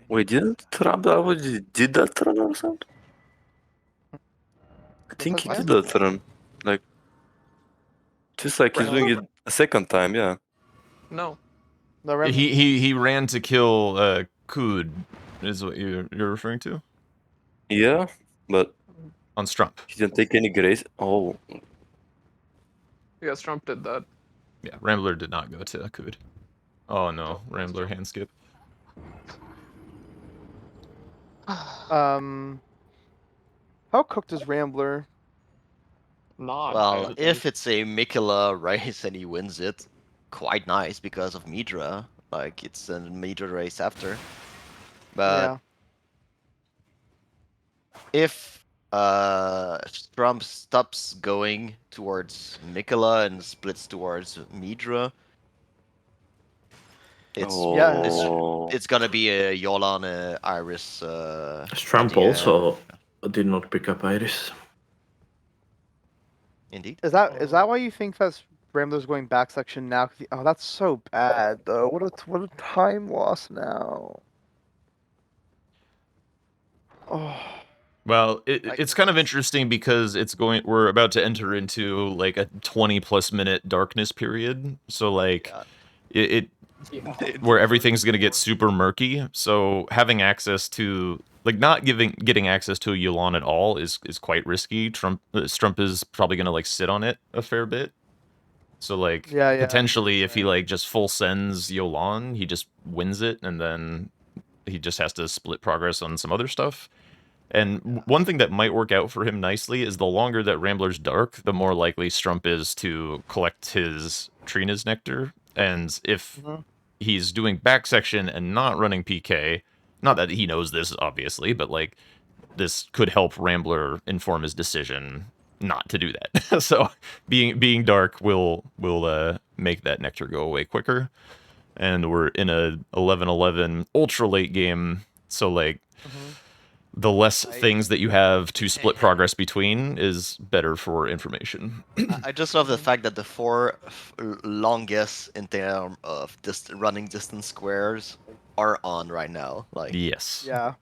Wait, didn't Trump already did that run or something? I think he did that run. Like, just like he's doing it a second time, yeah. No. No, Ram- He ran to kill Kud, is what you're referring to? Yeah, but On Strump. he didn't take any grace. Oh, Yeah, Strump did that. Yeah, Rambler did not go to Kud. Oh no, Rambler hand skip. How cooked is Rambler? Not. Well, bad. if it's a Michela race and he wins it, quite nice because of Midra. Like, it's a Midra race after. But Yeah. if Strum stops going towards Michela and splits towards Midra, it's oh. it's gonna be a Yolan Iris. Strump idea. also did not pick up Iris. Indeed. Is that why you think that's Rambler's going back section now? 'Cause oh, that's so bad though. What a time loss now. Oh. Well, it's kind of interesting because we're about to enter into like a 20+ minute darkness period. So like Yeah. where everything's gonna get super murky. So having access to not getting access to a Yu'lon at all is quite risky. Strump is probably gonna like sit on it a fair bit. So like Yeah. potentially if he like just full sends Yu'lon, he just wins it and then he just has to split progress on some other stuff. And one thing that might work out for him nicely is the longer that Rambler's dark, the more likely Strump is to collect his Trina's Nectar. And if he's doing back section and not running PK, not that he knows this, obviously, but like this could help Rambler inform his decision not to do that. So being dark will make that Nectar go away quicker. And we're in a 11-11 ultra late game, so like the less things that you have to split progress between is better for information. I just love the fact that the 4 longest in terms of running distance squares are on right now. Like, Yes. Yeah.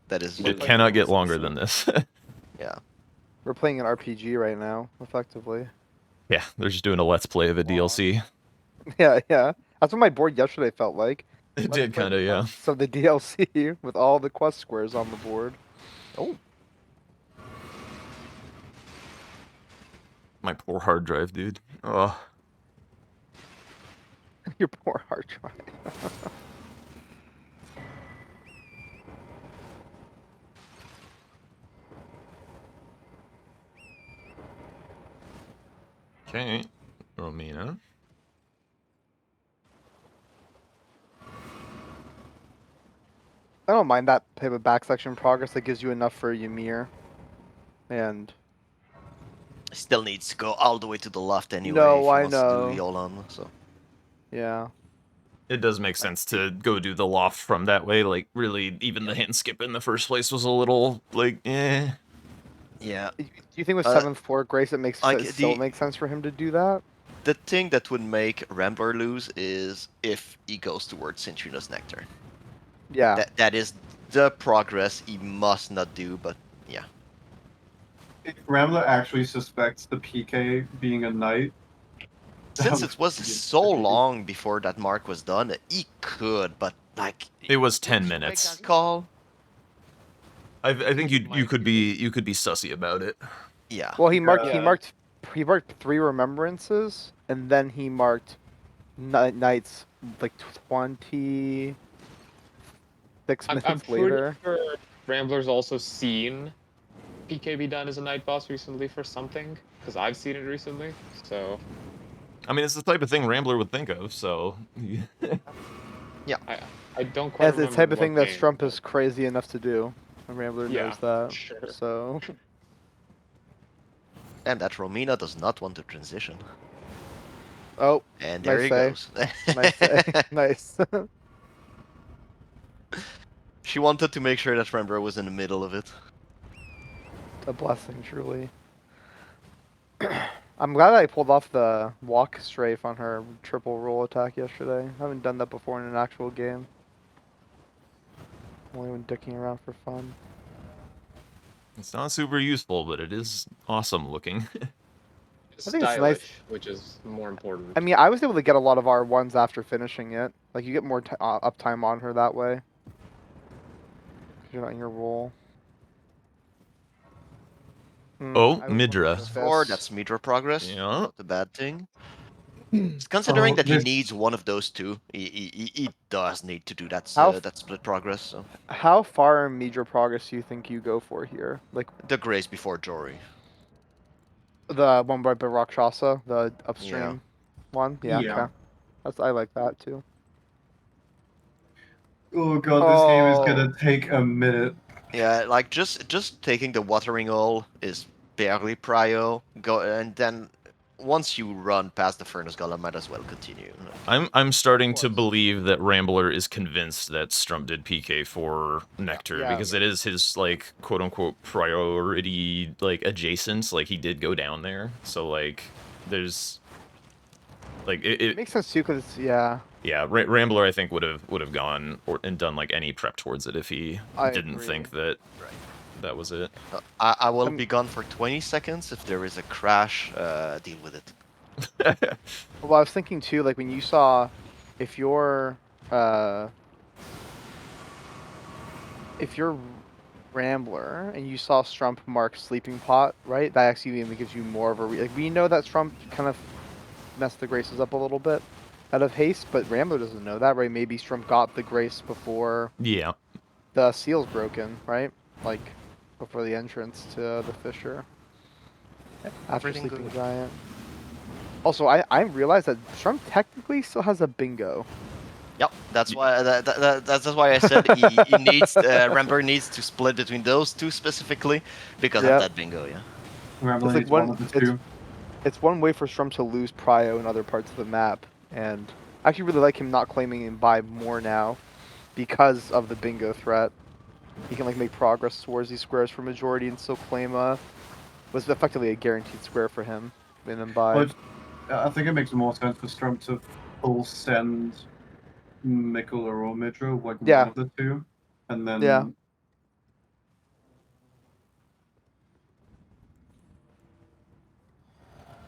that is. It cannot get longer than this. Yeah. We're playing an RPG right now, effectively. Yeah, they're just doing a let's play of a DLC. Yeah. That's what my board yesterday felt like. It did kind of, yeah. So the DLC with all the quest squares on the board. Oh. My poor hard drive, dude. Oh. Your poor hard drive. Okay. Romina. I don't mind that type of back section progress that gives you enough for Ymir. And Still needs to go all the way to the left anyway. No, if he I wants know. To do Yolan, so. yeah. It does make sense to go do the loft from that way. Like, really, even the hand skip in the first place was a little, like, eh. Yeah. Do you think with 7th floor Grace it still makes sense for him to do that? The thing that would make Rambler lose is if he goes towards Cintrina's Nectar. Yeah. That is the progress he must not do, but yeah. If Rambler actually suspects the PK being a knight, Since that it was would be so pretty- long before that mark was done, he could, but like It was 10 would you make minutes. that call? I think you Might could be. be sussy about it. Yeah. Well, he marked Yeah. he marked 3 remembrances, and then he marked knights like 26 I'm minutes pretty later. sure Rambler's also seen PK be done as a night boss recently for something, because I've seen it recently. So I mean, it's the type of thing Rambler would think of, so. I don't quite That's the remember type of what thing that game, Strump but- is crazy enough to do. And Rambler Yeah, knows that. sure. So And that Romina does not want to transition. oh, And there Nice he save. goes. nice save. Nice. She wanted to make sure that Rambler was in the middle of it. A blessing, truly. I'm glad I pulled off the walk strafe on her triple roll attack yesterday. I haven't done that before in an actual game. Only when dicking around for fun. It's not super useful, but it is awesome looking. It's I think it's stylish, nice. which is more important. I mean, I was able to get a lot of R1s after finishing it. Like, you get more uptime on her that way. 'Cause you're not in your roll. Oh, I was Midra. looking for Or fists. that's meter progress. Yeah. Not a bad thing. Considering Oh, that he this- needs one of those two, he does need to do that How that split progress. So. How far in major progress do you think you go for here? Like, The grace before Jory. the one by Rakshasa, the upstream one? Yeah, Yeah. okay. I like that too. Oh god, this game is gonna take a minute. Yeah, like just taking the watering hole is barely prio. Go and then once you run past the furnace golem, might as well continue. I'm starting to course. believe that Rambler is convinced that Strump did PK for Nectar Yeah. because it is his like quote unquote priority like adjacent. Like he did go down there, so like there's like It makes sense too, because yeah, yeah, Rambler I think would have gone and done like any prep towards it if he I didn't agree. think that that was it. I will I'm- be gone for 20 seconds. If there is a crash, deal with it. Well, I was thinking too, like when you saw, if you're Rambler and you saw Strump mark Sleeping Pot, right? That actually even gives you more of a like we know that Strump kind of messed the graces up a little bit out of haste, but Rambler doesn't know that, right? Maybe Strump got the grace before Yeah. the seal's broken, right? Like before the entrance to the fissure after Everything Sleeping good. Giant. Also, I realized that Strump technically still has a bingo. Yep, that's why that's why I said he needs Rambler needs to split between those two specifically because Yep. of that bingo. Yeah. Rambler It's like needs one one- of the it's- two. It's one way for Strump to lose prio in other parts of the map, and I actually really like him not claiming imbibe more now because of the bingo threat. He can like make progress towards these squares for majority and still claim was effectively a guaranteed square for him in imbibe. But I think it makes more sense for Strump to full send Mikkel or Midra, like Yeah. one of the two, and then Yeah.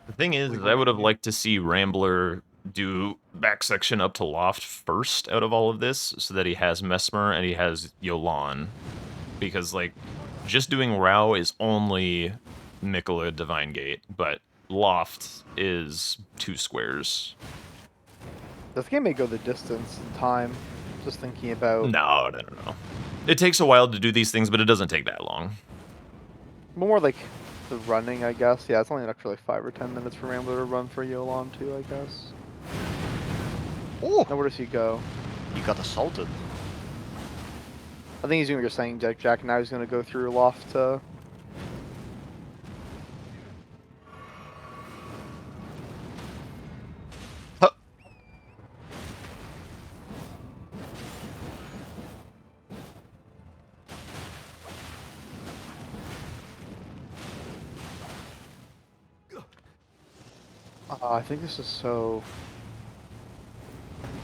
The thing is I would have liked to see Rambler do back section up to Loft first out of all of this, so that he has Mesmer and he has Yolan. Because, like, just doing Rao is only Mikkel Divine Gate, but Loft is 2 squares. This game may go the distance in time. Just thinking about No. It takes a while to do these things, but it doesn't take that long. more like the running, I guess. Yeah, it's only an extra like 5 or 10 minutes for Rambler to run for Yolan too, I guess. Oh, Now where does he go? you got assaulted. I think he's doing what you're saying, Jack. Now he's gonna go through Loft to. Huh. I think this is so.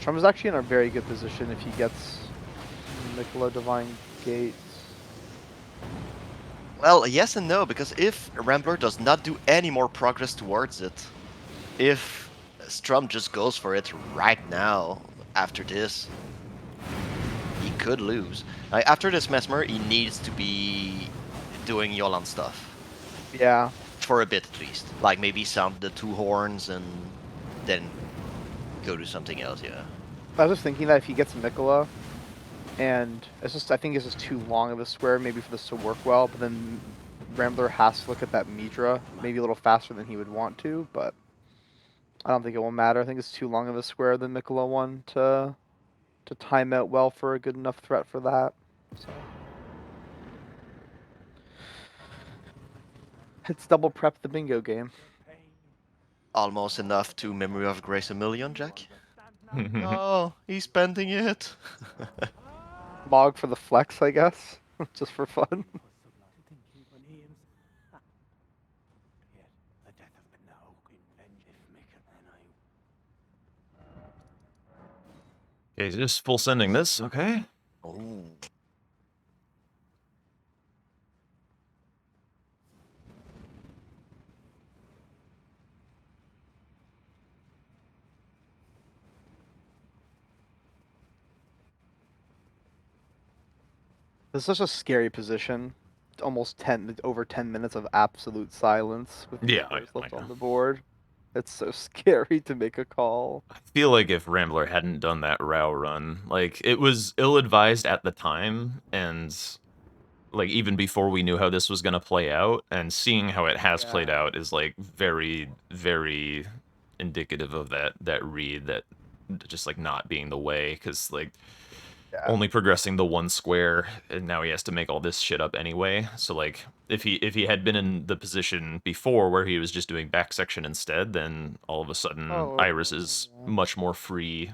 Trump is actually in a very good position if he gets Nicola Divine Gates. Well, yes and no, because if Rambler does not do any more progress towards it, if Strump just goes for it right now after this, he could lose. After this Mesmer, he needs to be doing Yolan stuff. Yeah. For a bit at least. Like maybe sound the 2 horns and then go do something else, yeah. I was just thinking that if he gets Nicola, and I think it's just too long of a square maybe for this to work well, but then Rambler has to look at that Midra maybe a little faster than he would want to, but I don't think it will matter. I think it's too long of a square, the Nicola one, to time out well for a good enough threat for that. So it's double prep the bingo game. Almost enough to Memory of Grace a million, Jack? Oh, he's spending it. Mog for the flex, I guess, just for fun. Okay, just full sending this, okay? Oh. This is such a scary position. Almost over 10 minutes of absolute silence with Yeah, players left yeah. on the board. It's so scary to make a call. I feel like if Rambler hadn't done that Row run, like, it was ill-advised at the time, and, like, even before we knew how this was gonna play out, and seeing how it has played out is, like, very, very indicative of that read, that just, like, not being the way, because, like, only progressing the 1 square, and now he has to make all this shit up anyway. So like, if he had been in the position before where he was just doing back section instead, then all of a sudden Iris is much more free.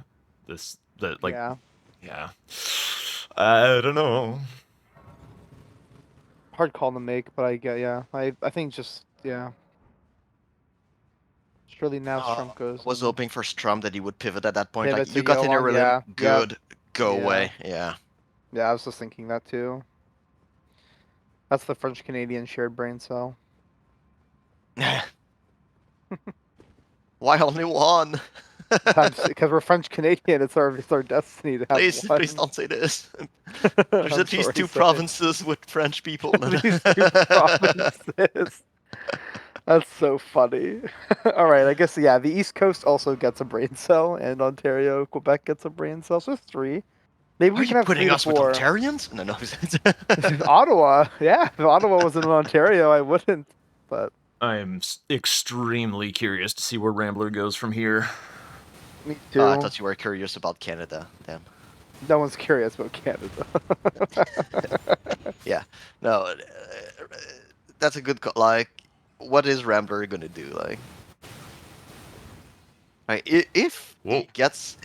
Yeah. I don't know. Hard call to make, but I think just Surely now Strump goes. I was hoping for Strump that he would pivot at that point. Pivot Like, to you got in a Yolan, rhythm, good, yep. go Yeah. away, yeah. Yeah, I was just thinking that too. That's the French Canadian shared brain cell. Why only one? Because we're French Canadian, it's our destiny to have Please, one. please don't say this. There's at least 2 provinces with French people. At least 2 provinces. That's so funny. All right, I guess the East Coast also gets a brain cell, and Ontario, Quebec gets a brain cell. So it's 3. Maybe we can have 3 putting to us 4. with Ontarians? No. Ottawa, yeah. If Ottawa was in Ontario, I wouldn't. But I'm extremely curious to see where Rambler goes from here. Me too. I thought you were curious about Canada. Damn. No one's curious about Canada. Yeah. No. That's a good call. Like, what is Rambler gonna do? Like if he gets.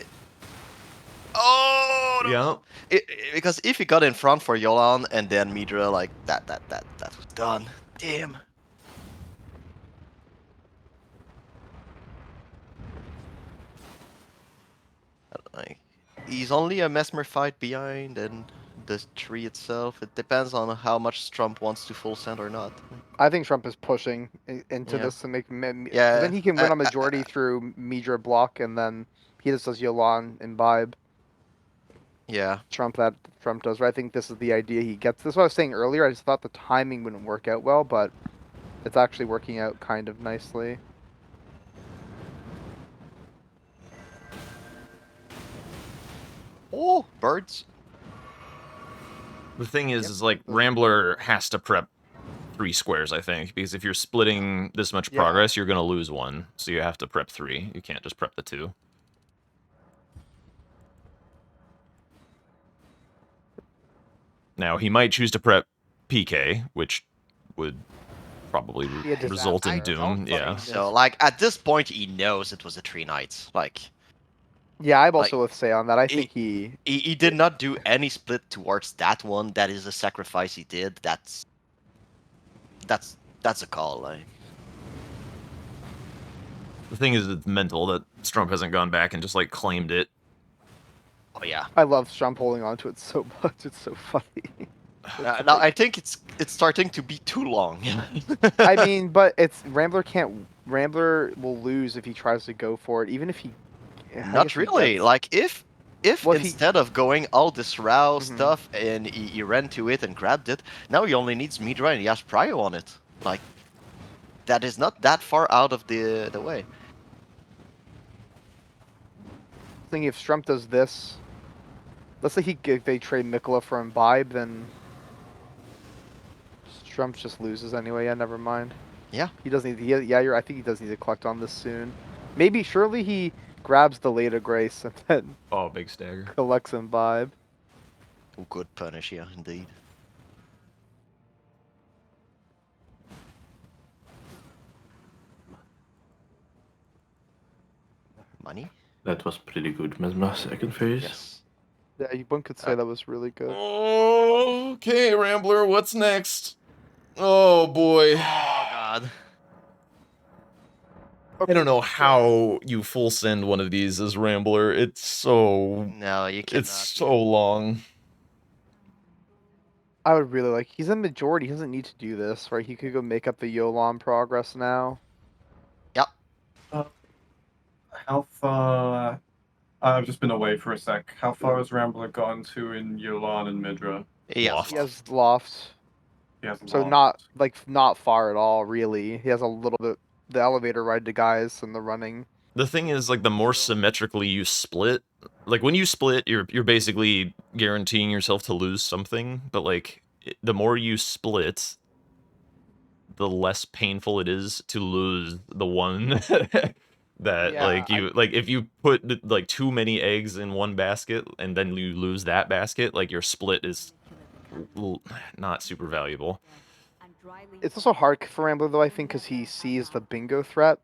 Oh no! Yeah. Because if he got in front for Yolan and then Midra, like that was done. Damn. Like, he's only a Mesmer fight behind, and the tree itself. It depends on how much Strump wants to full send or not. I think Trump is pushing into this to make. Yeah. Then he can win a majority through Midra block, and then he just does Yolan imbibe. Yeah. Trump does. Right? I think this is the idea he gets. This is what I was saying earlier. I just thought the timing wouldn't work out well, but it's actually working out kind of nicely. Oh, birds. The thing is like, Rambler has to prep 3 squares, I think, because if you're splitting this much progress, you're gonna lose 1. So you have to prep 3. You can't just prep the 2. Now, he might choose to prep PK, which would probably result in doom. Yeah. So, like, at this point, he knows it was a 3 Knights. Like. Yeah, I'm also with Say on that. I think he did not do any split towards that one. That is a sacrifice he did. That's a call. Like. The thing is, it's mental that Strump hasn't gone back and just, like, claimed it. Oh yeah. I love Strump holding on to it so much. It's so funny. Now I think it's starting to be too long. I mean, but it's Rambler can't. Rambler will lose if he tries to go for it, even if he. I guess Not he really. gets- Like if Well, if he- instead of going all this row Mhm. stuff and he ran to it and grabbed it, now he only needs Midra and he has Prio on it. Like that is not that far out of the way. Thinking if Strump does this, let's say they trade Mikola for Imbibe, then Strump just loses anyway. Yeah, never mind. Yeah. He doesn't need. I think he does need to collect on this soon. Maybe surely he grabs the Leda Grace and then Oh, big stagger. collects Imbibe. Good punish, yeah, indeed. Money? That was pretty good, Mesmer. Second phase. Yes. Yeah, one could say that was really good. Okay, Rambler, what's next? Oh boy. Oh god. I don't know how you full send one of these as Rambler. It's so No, you cannot. it's so long. I would really like. He's in majority. He doesn't need to do this, right? He could go make up the Yolan progress now. How far? I've just been away for a sec. How far has Rambler gone to in Yulan and Midra? Yes. Loft. He has loft, He has so lost. not far at all, really. He has a little bit the elevator ride to guys and the running. The thing is, like, the more symmetrically you split, like when you split, you're basically guaranteeing yourself to lose something. But like, the more you split, the less painful it is to lose the one that Yeah, like you like if you put like too many eggs in one basket and then you lose that basket, like your split is not super valuable. It's also hard for Rambler though, I think, because he sees the bingo threat,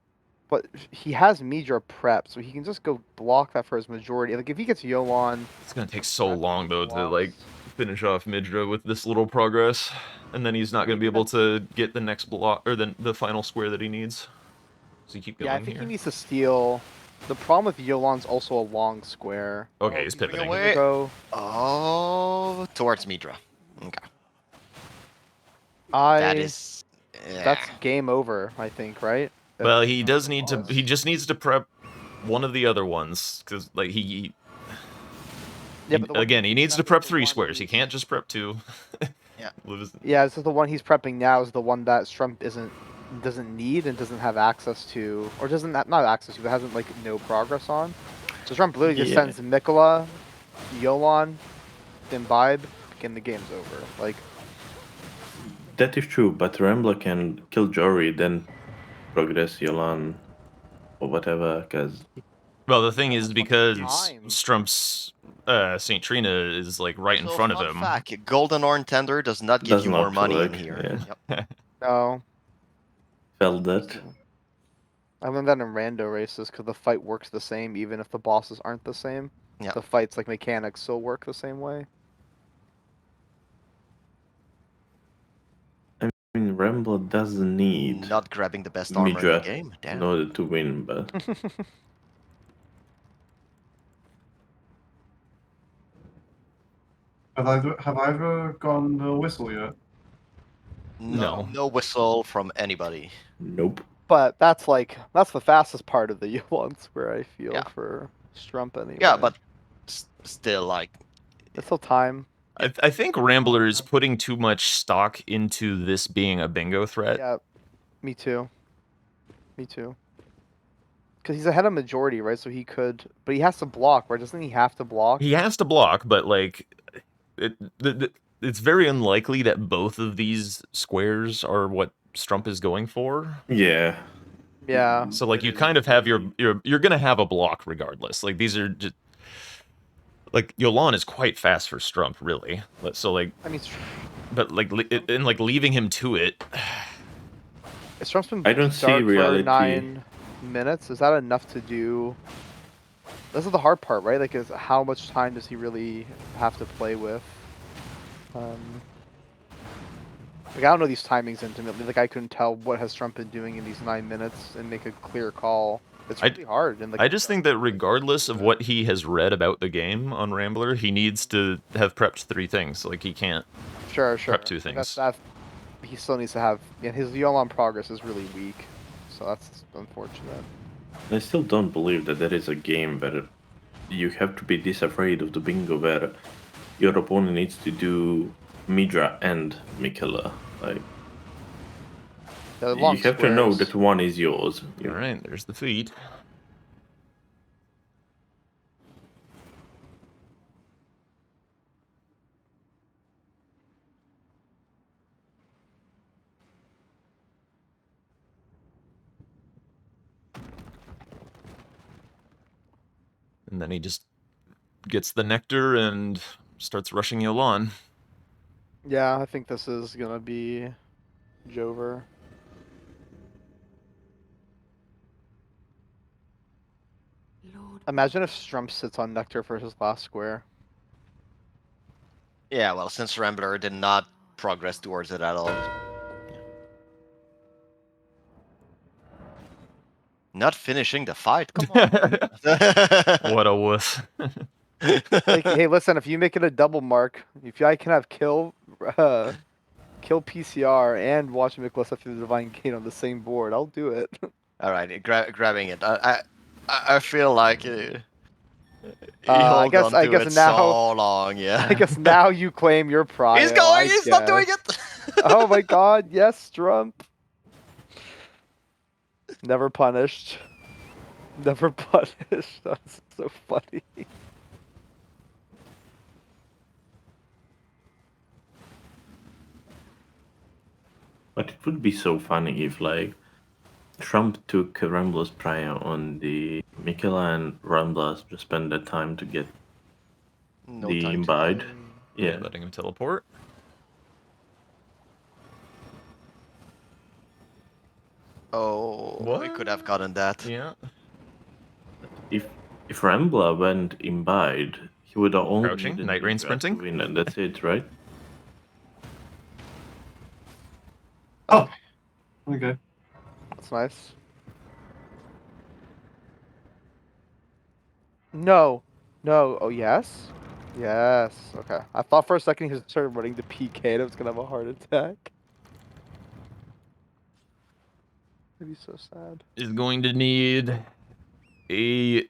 but he has Midra prep, so he can just go block that for his majority. Like if he gets Yolan, It's gonna take so that's long though to blocks. like finish off Midra with this little progress, and then he's not gonna be able to get the next block or the final square that he needs. So you keep going Yeah, I think here. he needs to steal. The problem with Yolan's also a long square. Okay, he's Moving pivoting. away. Go. Oh, towards Midra. Okay. That is. That's game over, I think, right? Well, he does need to. He just needs to prep one of the other ones because, like, Yeah, but the one again, he he's needs to prepping prep is the 3 one squares. He can't just prep 2. Yeah. Yeah, so the one he's prepping now is the one that Strump doesn't need and doesn't have access to, or doesn't not access to, but hasn't like no progress on. So Strump literally just Yeah. sends Mikola, Yolan, Imbibe, and the game's over. Like, That is true, but Rambler can kill Jory, then progress Yolan or whatever, because Well, the thing is because time. Strump's Saint Trina is like right in So, front of fun him. fact, Golden Horn Tender does not give Does you not more money in work, here. yeah. Yep. no. felt that. I learned that in rando races because the fight works the same even if the bosses aren't the same. Yeah. The fights, like mechanics, still work the same way. I mean, Rambler doesn't need Not grabbing the best armor in the Midra game. Damn. in order to win, but Have either gone the whistle yet? No. No whistle from anybody. nope. But that's the fastest part of the Yolan square, I feel, Yeah. for Strump anyway. Yeah, but still, like, It's still time. I think Rambler is putting too much stock into this being a bingo threat. Yeah, me too. Me too. Because he's ahead of majority, right? So he could, but he has to block, right? Doesn't he have to block? He has to block, but like, it's very unlikely that both of these squares are what Strump is going for. Yeah. Yeah. So like, you kind of have you're gonna have a block regardless. Like these are just like Yolan is quite fast for Strump, really. So like, I mean, but like and like leaving him to it. Strump's been I don't see dark for reality. 9 minutes. Is that enough to do? This is the hard part, right? Like, is how much time does he really have to play with? Like, I don't know these timings intimately. Like, I couldn't tell what has Strump been doing in these 9 minutes and make a clear call. It's I- really hard. In the I just think that regardless of what he has read about the game on Rambler, he needs to have prepped 3 things. Like, he can't Sure. prep 2 Like, things. he still needs to have. Yeah, his Yolan progress is really weak, so that's unfortunate. I still don't believe that there is a game where you have to be this afraid of the bingo where your opponent needs to do Midra and Mikela. Like, The you long have to know squares. that one is yours. All right, there's the feed. And then he just gets the nectar and starts rushing Yolan. Yeah, I think this is gonna be Jover. Imagine if Strump sits on Nectar for his last square. Yeah, well, since Rambler did not progress towards it at all. Not finishing the fight. Come on. What a wuss. Like, hey, listen, if you make it a double mark, if I can have kill PCR and watch Miklas through the Divine Gate on the same board, I'll do it. All right, grabbing it. I feel like he I held guess- on I to guess it now- so long. Yeah. I guess now you claim your pride. He's going. He's not doing it. Oh my God! Yes, Strump. Never punished. Never punished. That's so funny. But it would be so funny if, like, Trump took Rambler's prior on the Mikela and Rambler just spend the time to get No the time to imbibed. play. Yeah. Letting him teleport. Oh, we What? could have gotten that. Yeah. If Rambler went imbibed, he would have only Crouching, needed Night Rain Midra to sprinting? win, and that's it, right? Oh. Okay. That's nice. No. No. Oh, yes? Yes. Okay. I thought for a second he started running the PK and I was going to have a heart attack. That'd be so sad. Is going to need a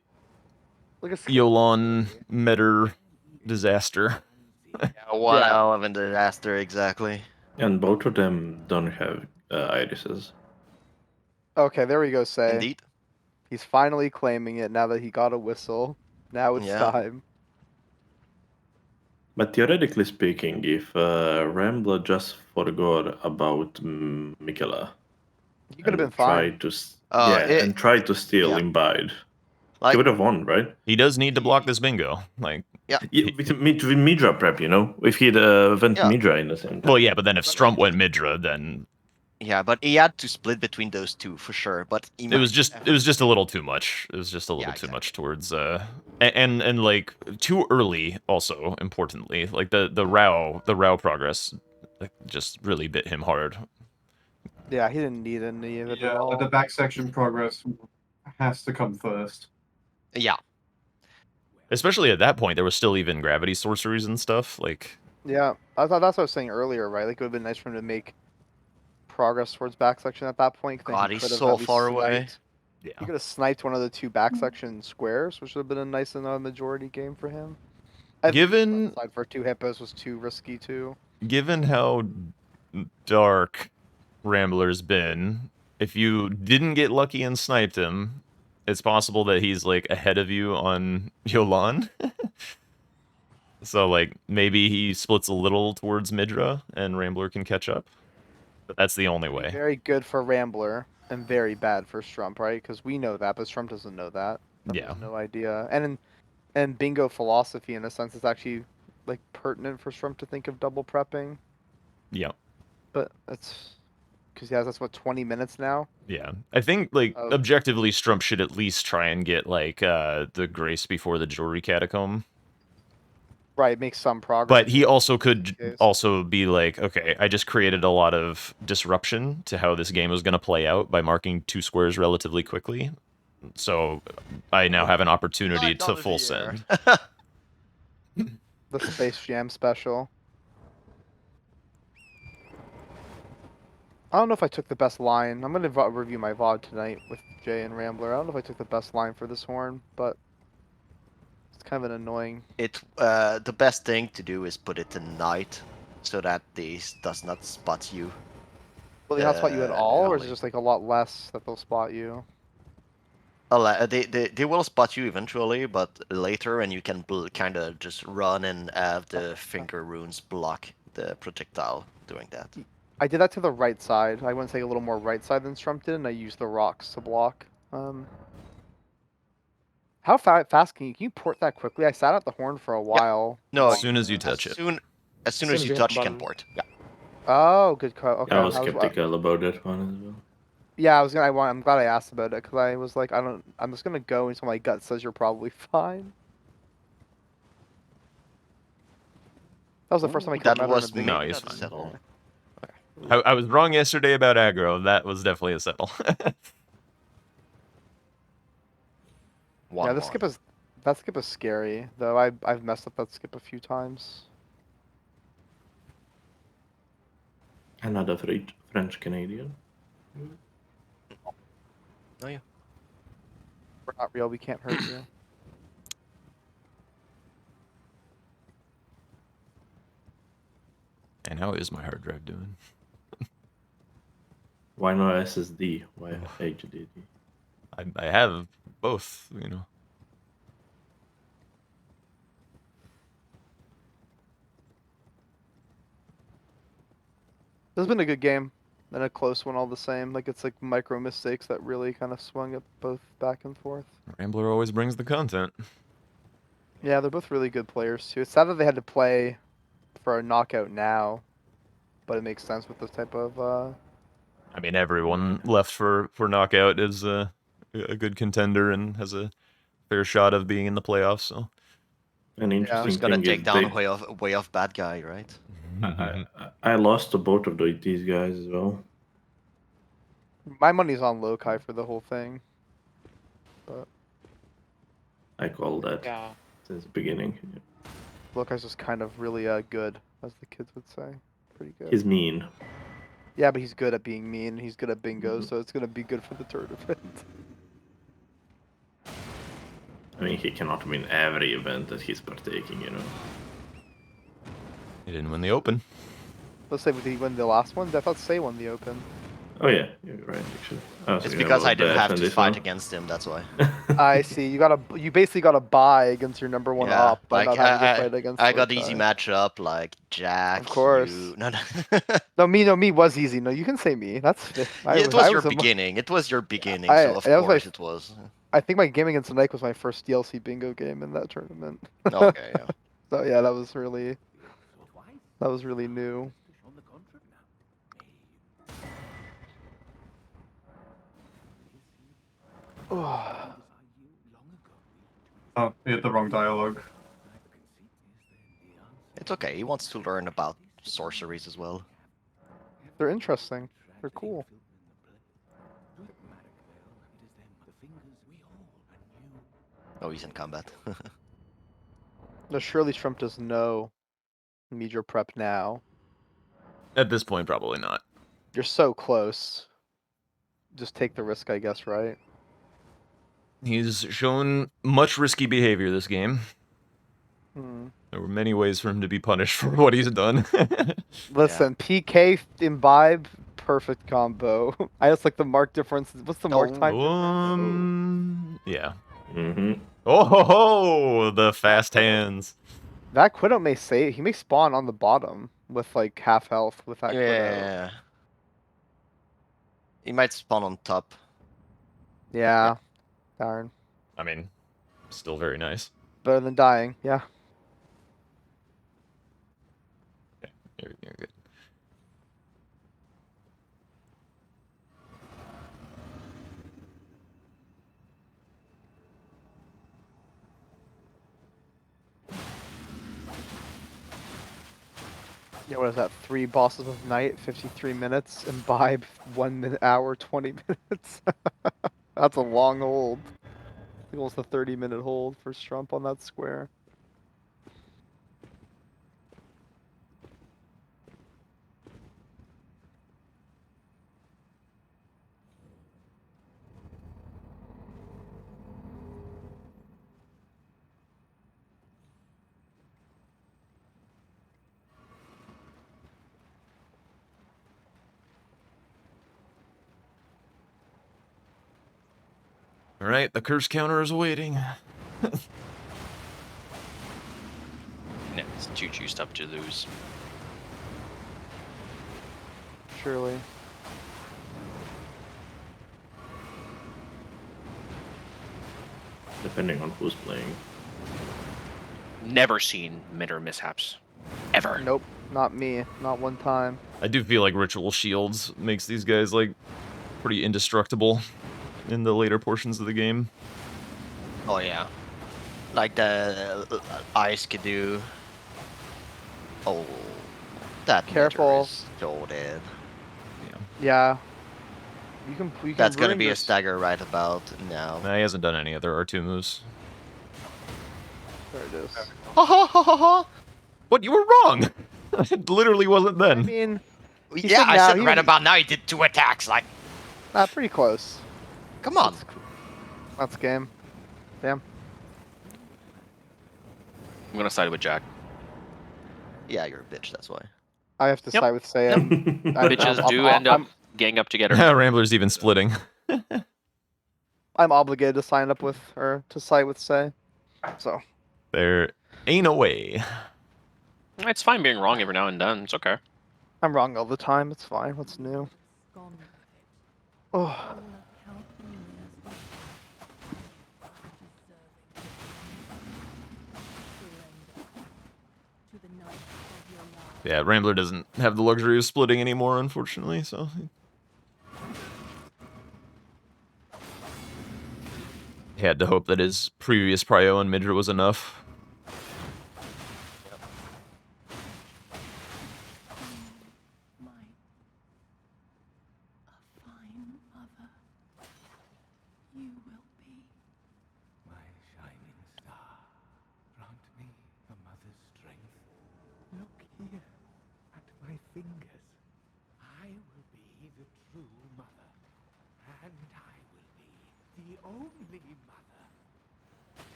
Look at Yolan Metter disaster. Yeah, one Yeah. hell of a disaster, exactly. And both of them don't have irises. Okay, there we go, Say. Indeed. He's finally claiming it now that he got a whistle. Now it's Yeah. time. But theoretically speaking, if Rambler just forgot about Mikela He could have been and fine. tried to and tried to steal yeah. imbibed, he Like, would have won, right? He does need to block this bingo. Like, Yeah, with Midra prep, you know, if he'd went Yeah. Midra in the same time. well, yeah, but then if Strump went Midra, then yeah, but he had to split between those two for sure. But he it was just a little too much. It was just a little Yeah, too much exactly. towards and like too early. Also, importantly, like the Rao progress, like, just really bit him hard. Yeah, he didn't need any of it Yeah, at all. like the back section progress has to come first. Yeah. Especially at that point, there was still even gravity sorceries and stuff. Like, Yeah, I thought that's what I was saying earlier, right? Like, it would have been nice for him to make progress towards back section at that point. 'Cause then God, he he's could have so at least far away. sniped- yeah, He could have sniped one of the 2 back section squares, which would have been a nice and majority game for him. I think Given- front side for 2 hippos was too risky too. given how dark Rambler's been, if you didn't get lucky and sniped him, it's possible that he's like ahead of you on Yolan. So like maybe he splits a little towards Midra and Rambler can catch up. But that's the only way. Very good for Rambler and very bad for Strump, right? Because we know that, but Strump doesn't know that. Strump Yeah. has no idea. And bingo philosophy, in a sense, is actually like pertinent for Strump to think of double prepping. Yeah. But that's because he has that's what 20 minutes now. Yeah. I think like Oh. objectively Strump should at least try and get like the grace before the jewelry catacomb. Right, make some progress. But he also could case. also be like, okay, I just created a lot of disruption to how this game was going to play out by marking 2 squares relatively quickly. So I now have an opportunity Not to a full VR. send. The Space Jam special. I don't know if I took the best line. I'm gonna review my VOD tonight with Jay and Rambler. I don't know if I took the best line for this horn, but it's kind of an annoying. The best thing to do is put it to night, so that this does not spot you. Will they not spot you at all, or is it early. just like a lot less that they'll spot you? They will spot you eventually, but later, and you can kind of just run and have the finger runes block the projectile doing that. I did that to the right side. I went to take a little more right side than Strump did, and I used the rocks to block. How fast can you port that quickly? I sat at the horn for a while. No, As soon as you touch it. As soon as you hit touch, the you can button. port. Yeah. Oh, good call. Okay. I was skeptical about that one as well. Yeah, I'm glad I asked about it because I was like, I'm just gonna go until my gut says you're probably fine. That was the first time I killed That another was in a big. No, maybe he's not a fine. settle. I was wrong yesterday about aggro. That was definitely a settle. Yeah, this skip is that skip is scary though. I've messed up that skip a few times. Another French Canadian. Oh yeah. We're not real. We can't hurt you. And how is my hard drive doing? Why not SSD? Why HDD? I have both, you know. This has been a good game and a close one all the same. Like it's like micro mistakes that really kind of swung it both back and forth. Rambler always brings the content. Yeah, they're both really good players too. It's sad that they had to play for a knockout now, but it makes sense with this type of. I mean, everyone left for knockout is a good contender and has a fair shot of being in the playoffs. So An interesting Who's gonna thing take is down way off bad guy, right? I lost to both of these guys as well. My money's on Lokai for the whole thing. But I call that Yeah. since the beginning. Lokai's just kind of really good, as the kids would say. Pretty good. He's mean. Yeah, but he's good at being mean. He's good at bingo, so it's gonna be good for the tournament. I mean, he cannot win every event that he's partaking, you know. he didn't win the open. Let's say, did he win the last one? I thought Say won the open. Oh yeah, you're right actually. It's because I didn't have to fight against him. That's why. I see. You basically got to buy against your number one Yeah, up by like, not having to fight against. I got Lokai. easy matchup like Jack. Of course. No. No, me was easy. No, you can say me. That's. It was your beginning. It was your beginning, so of course it was. I think my game against Nike was my first DLC bingo game in that tournament. Okay, yeah. So yeah, that was really new. Oh, he hit the wrong dialogue. It's okay. He wants to learn about sorceries as well. They're interesting. They're cool. Oh, he's in combat. No, surely Trump does know Meteor prep now. At this point, probably not. You're so close. Just take the risk, I guess, right? He's shown much risky behavior this game. Hmm. There were many ways for him to be punished for what he's done. Listen, PK imbibe, perfect combo. I just like the mark difference. What's the mark time? Yeah. Mm-hmm. Oh ho ho! The fast hands. That Quiddo may say he may spawn on the bottom with like half health with that Quiddo. Yeah. He might spawn on top. Yeah. Darn. I mean, still very nice. Better than dying, yeah. You're good. Yeah, what is that? 3 bosses of night, 53 minutes, imbibe 1 minute, hour, 20 minutes. That's a long hold. I think almost a 30-minute hold for Strump on that square. All right, the curse counter is waiting. Yeah, it's too juiced up to lose. Surely. Depending on who's playing. Never seen Mitter mishaps. Ever. Nope, not me. Not one time. I do feel like Ritual Shields makes these guys, like, pretty indestructible in the later portions of the game. Oh yeah. Like the ice could do. Oh, that Careful. meter is so dead. Yeah. You can That's gonna ruin be a your stagger right about now. Nah, he hasn't done any other R2 moves. There it is. Ha ha ha ha ha! What? You were wrong! It literally wasn't then. I mean, he Yeah, said I now, said he right was- about now he did 2 attacks. Like, pretty close. come on. That's game. Damn. I'm gonna side with Jack. Yeah, you're a bitch. That's why. I have to Yep. side with Sam. Bitches do end up gang up together. Rambler's even splitting. I'm obligated to sign up with, or to side with Say. So. There ain't a way. It's fine being wrong every now and then. It's okay. I'm wrong all the time. It's fine. What's new? Oh. Yeah, Rambler doesn't have the luxury of splitting anymore, unfortunately, so... He had to hope that his previous prio on Midra was enough.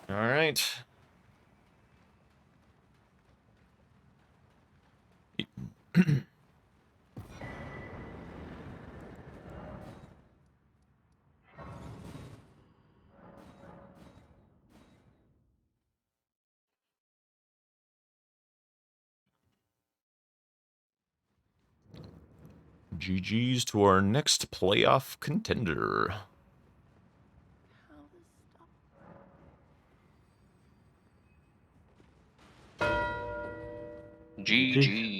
Alright. GG's to our next playoff contender. GG.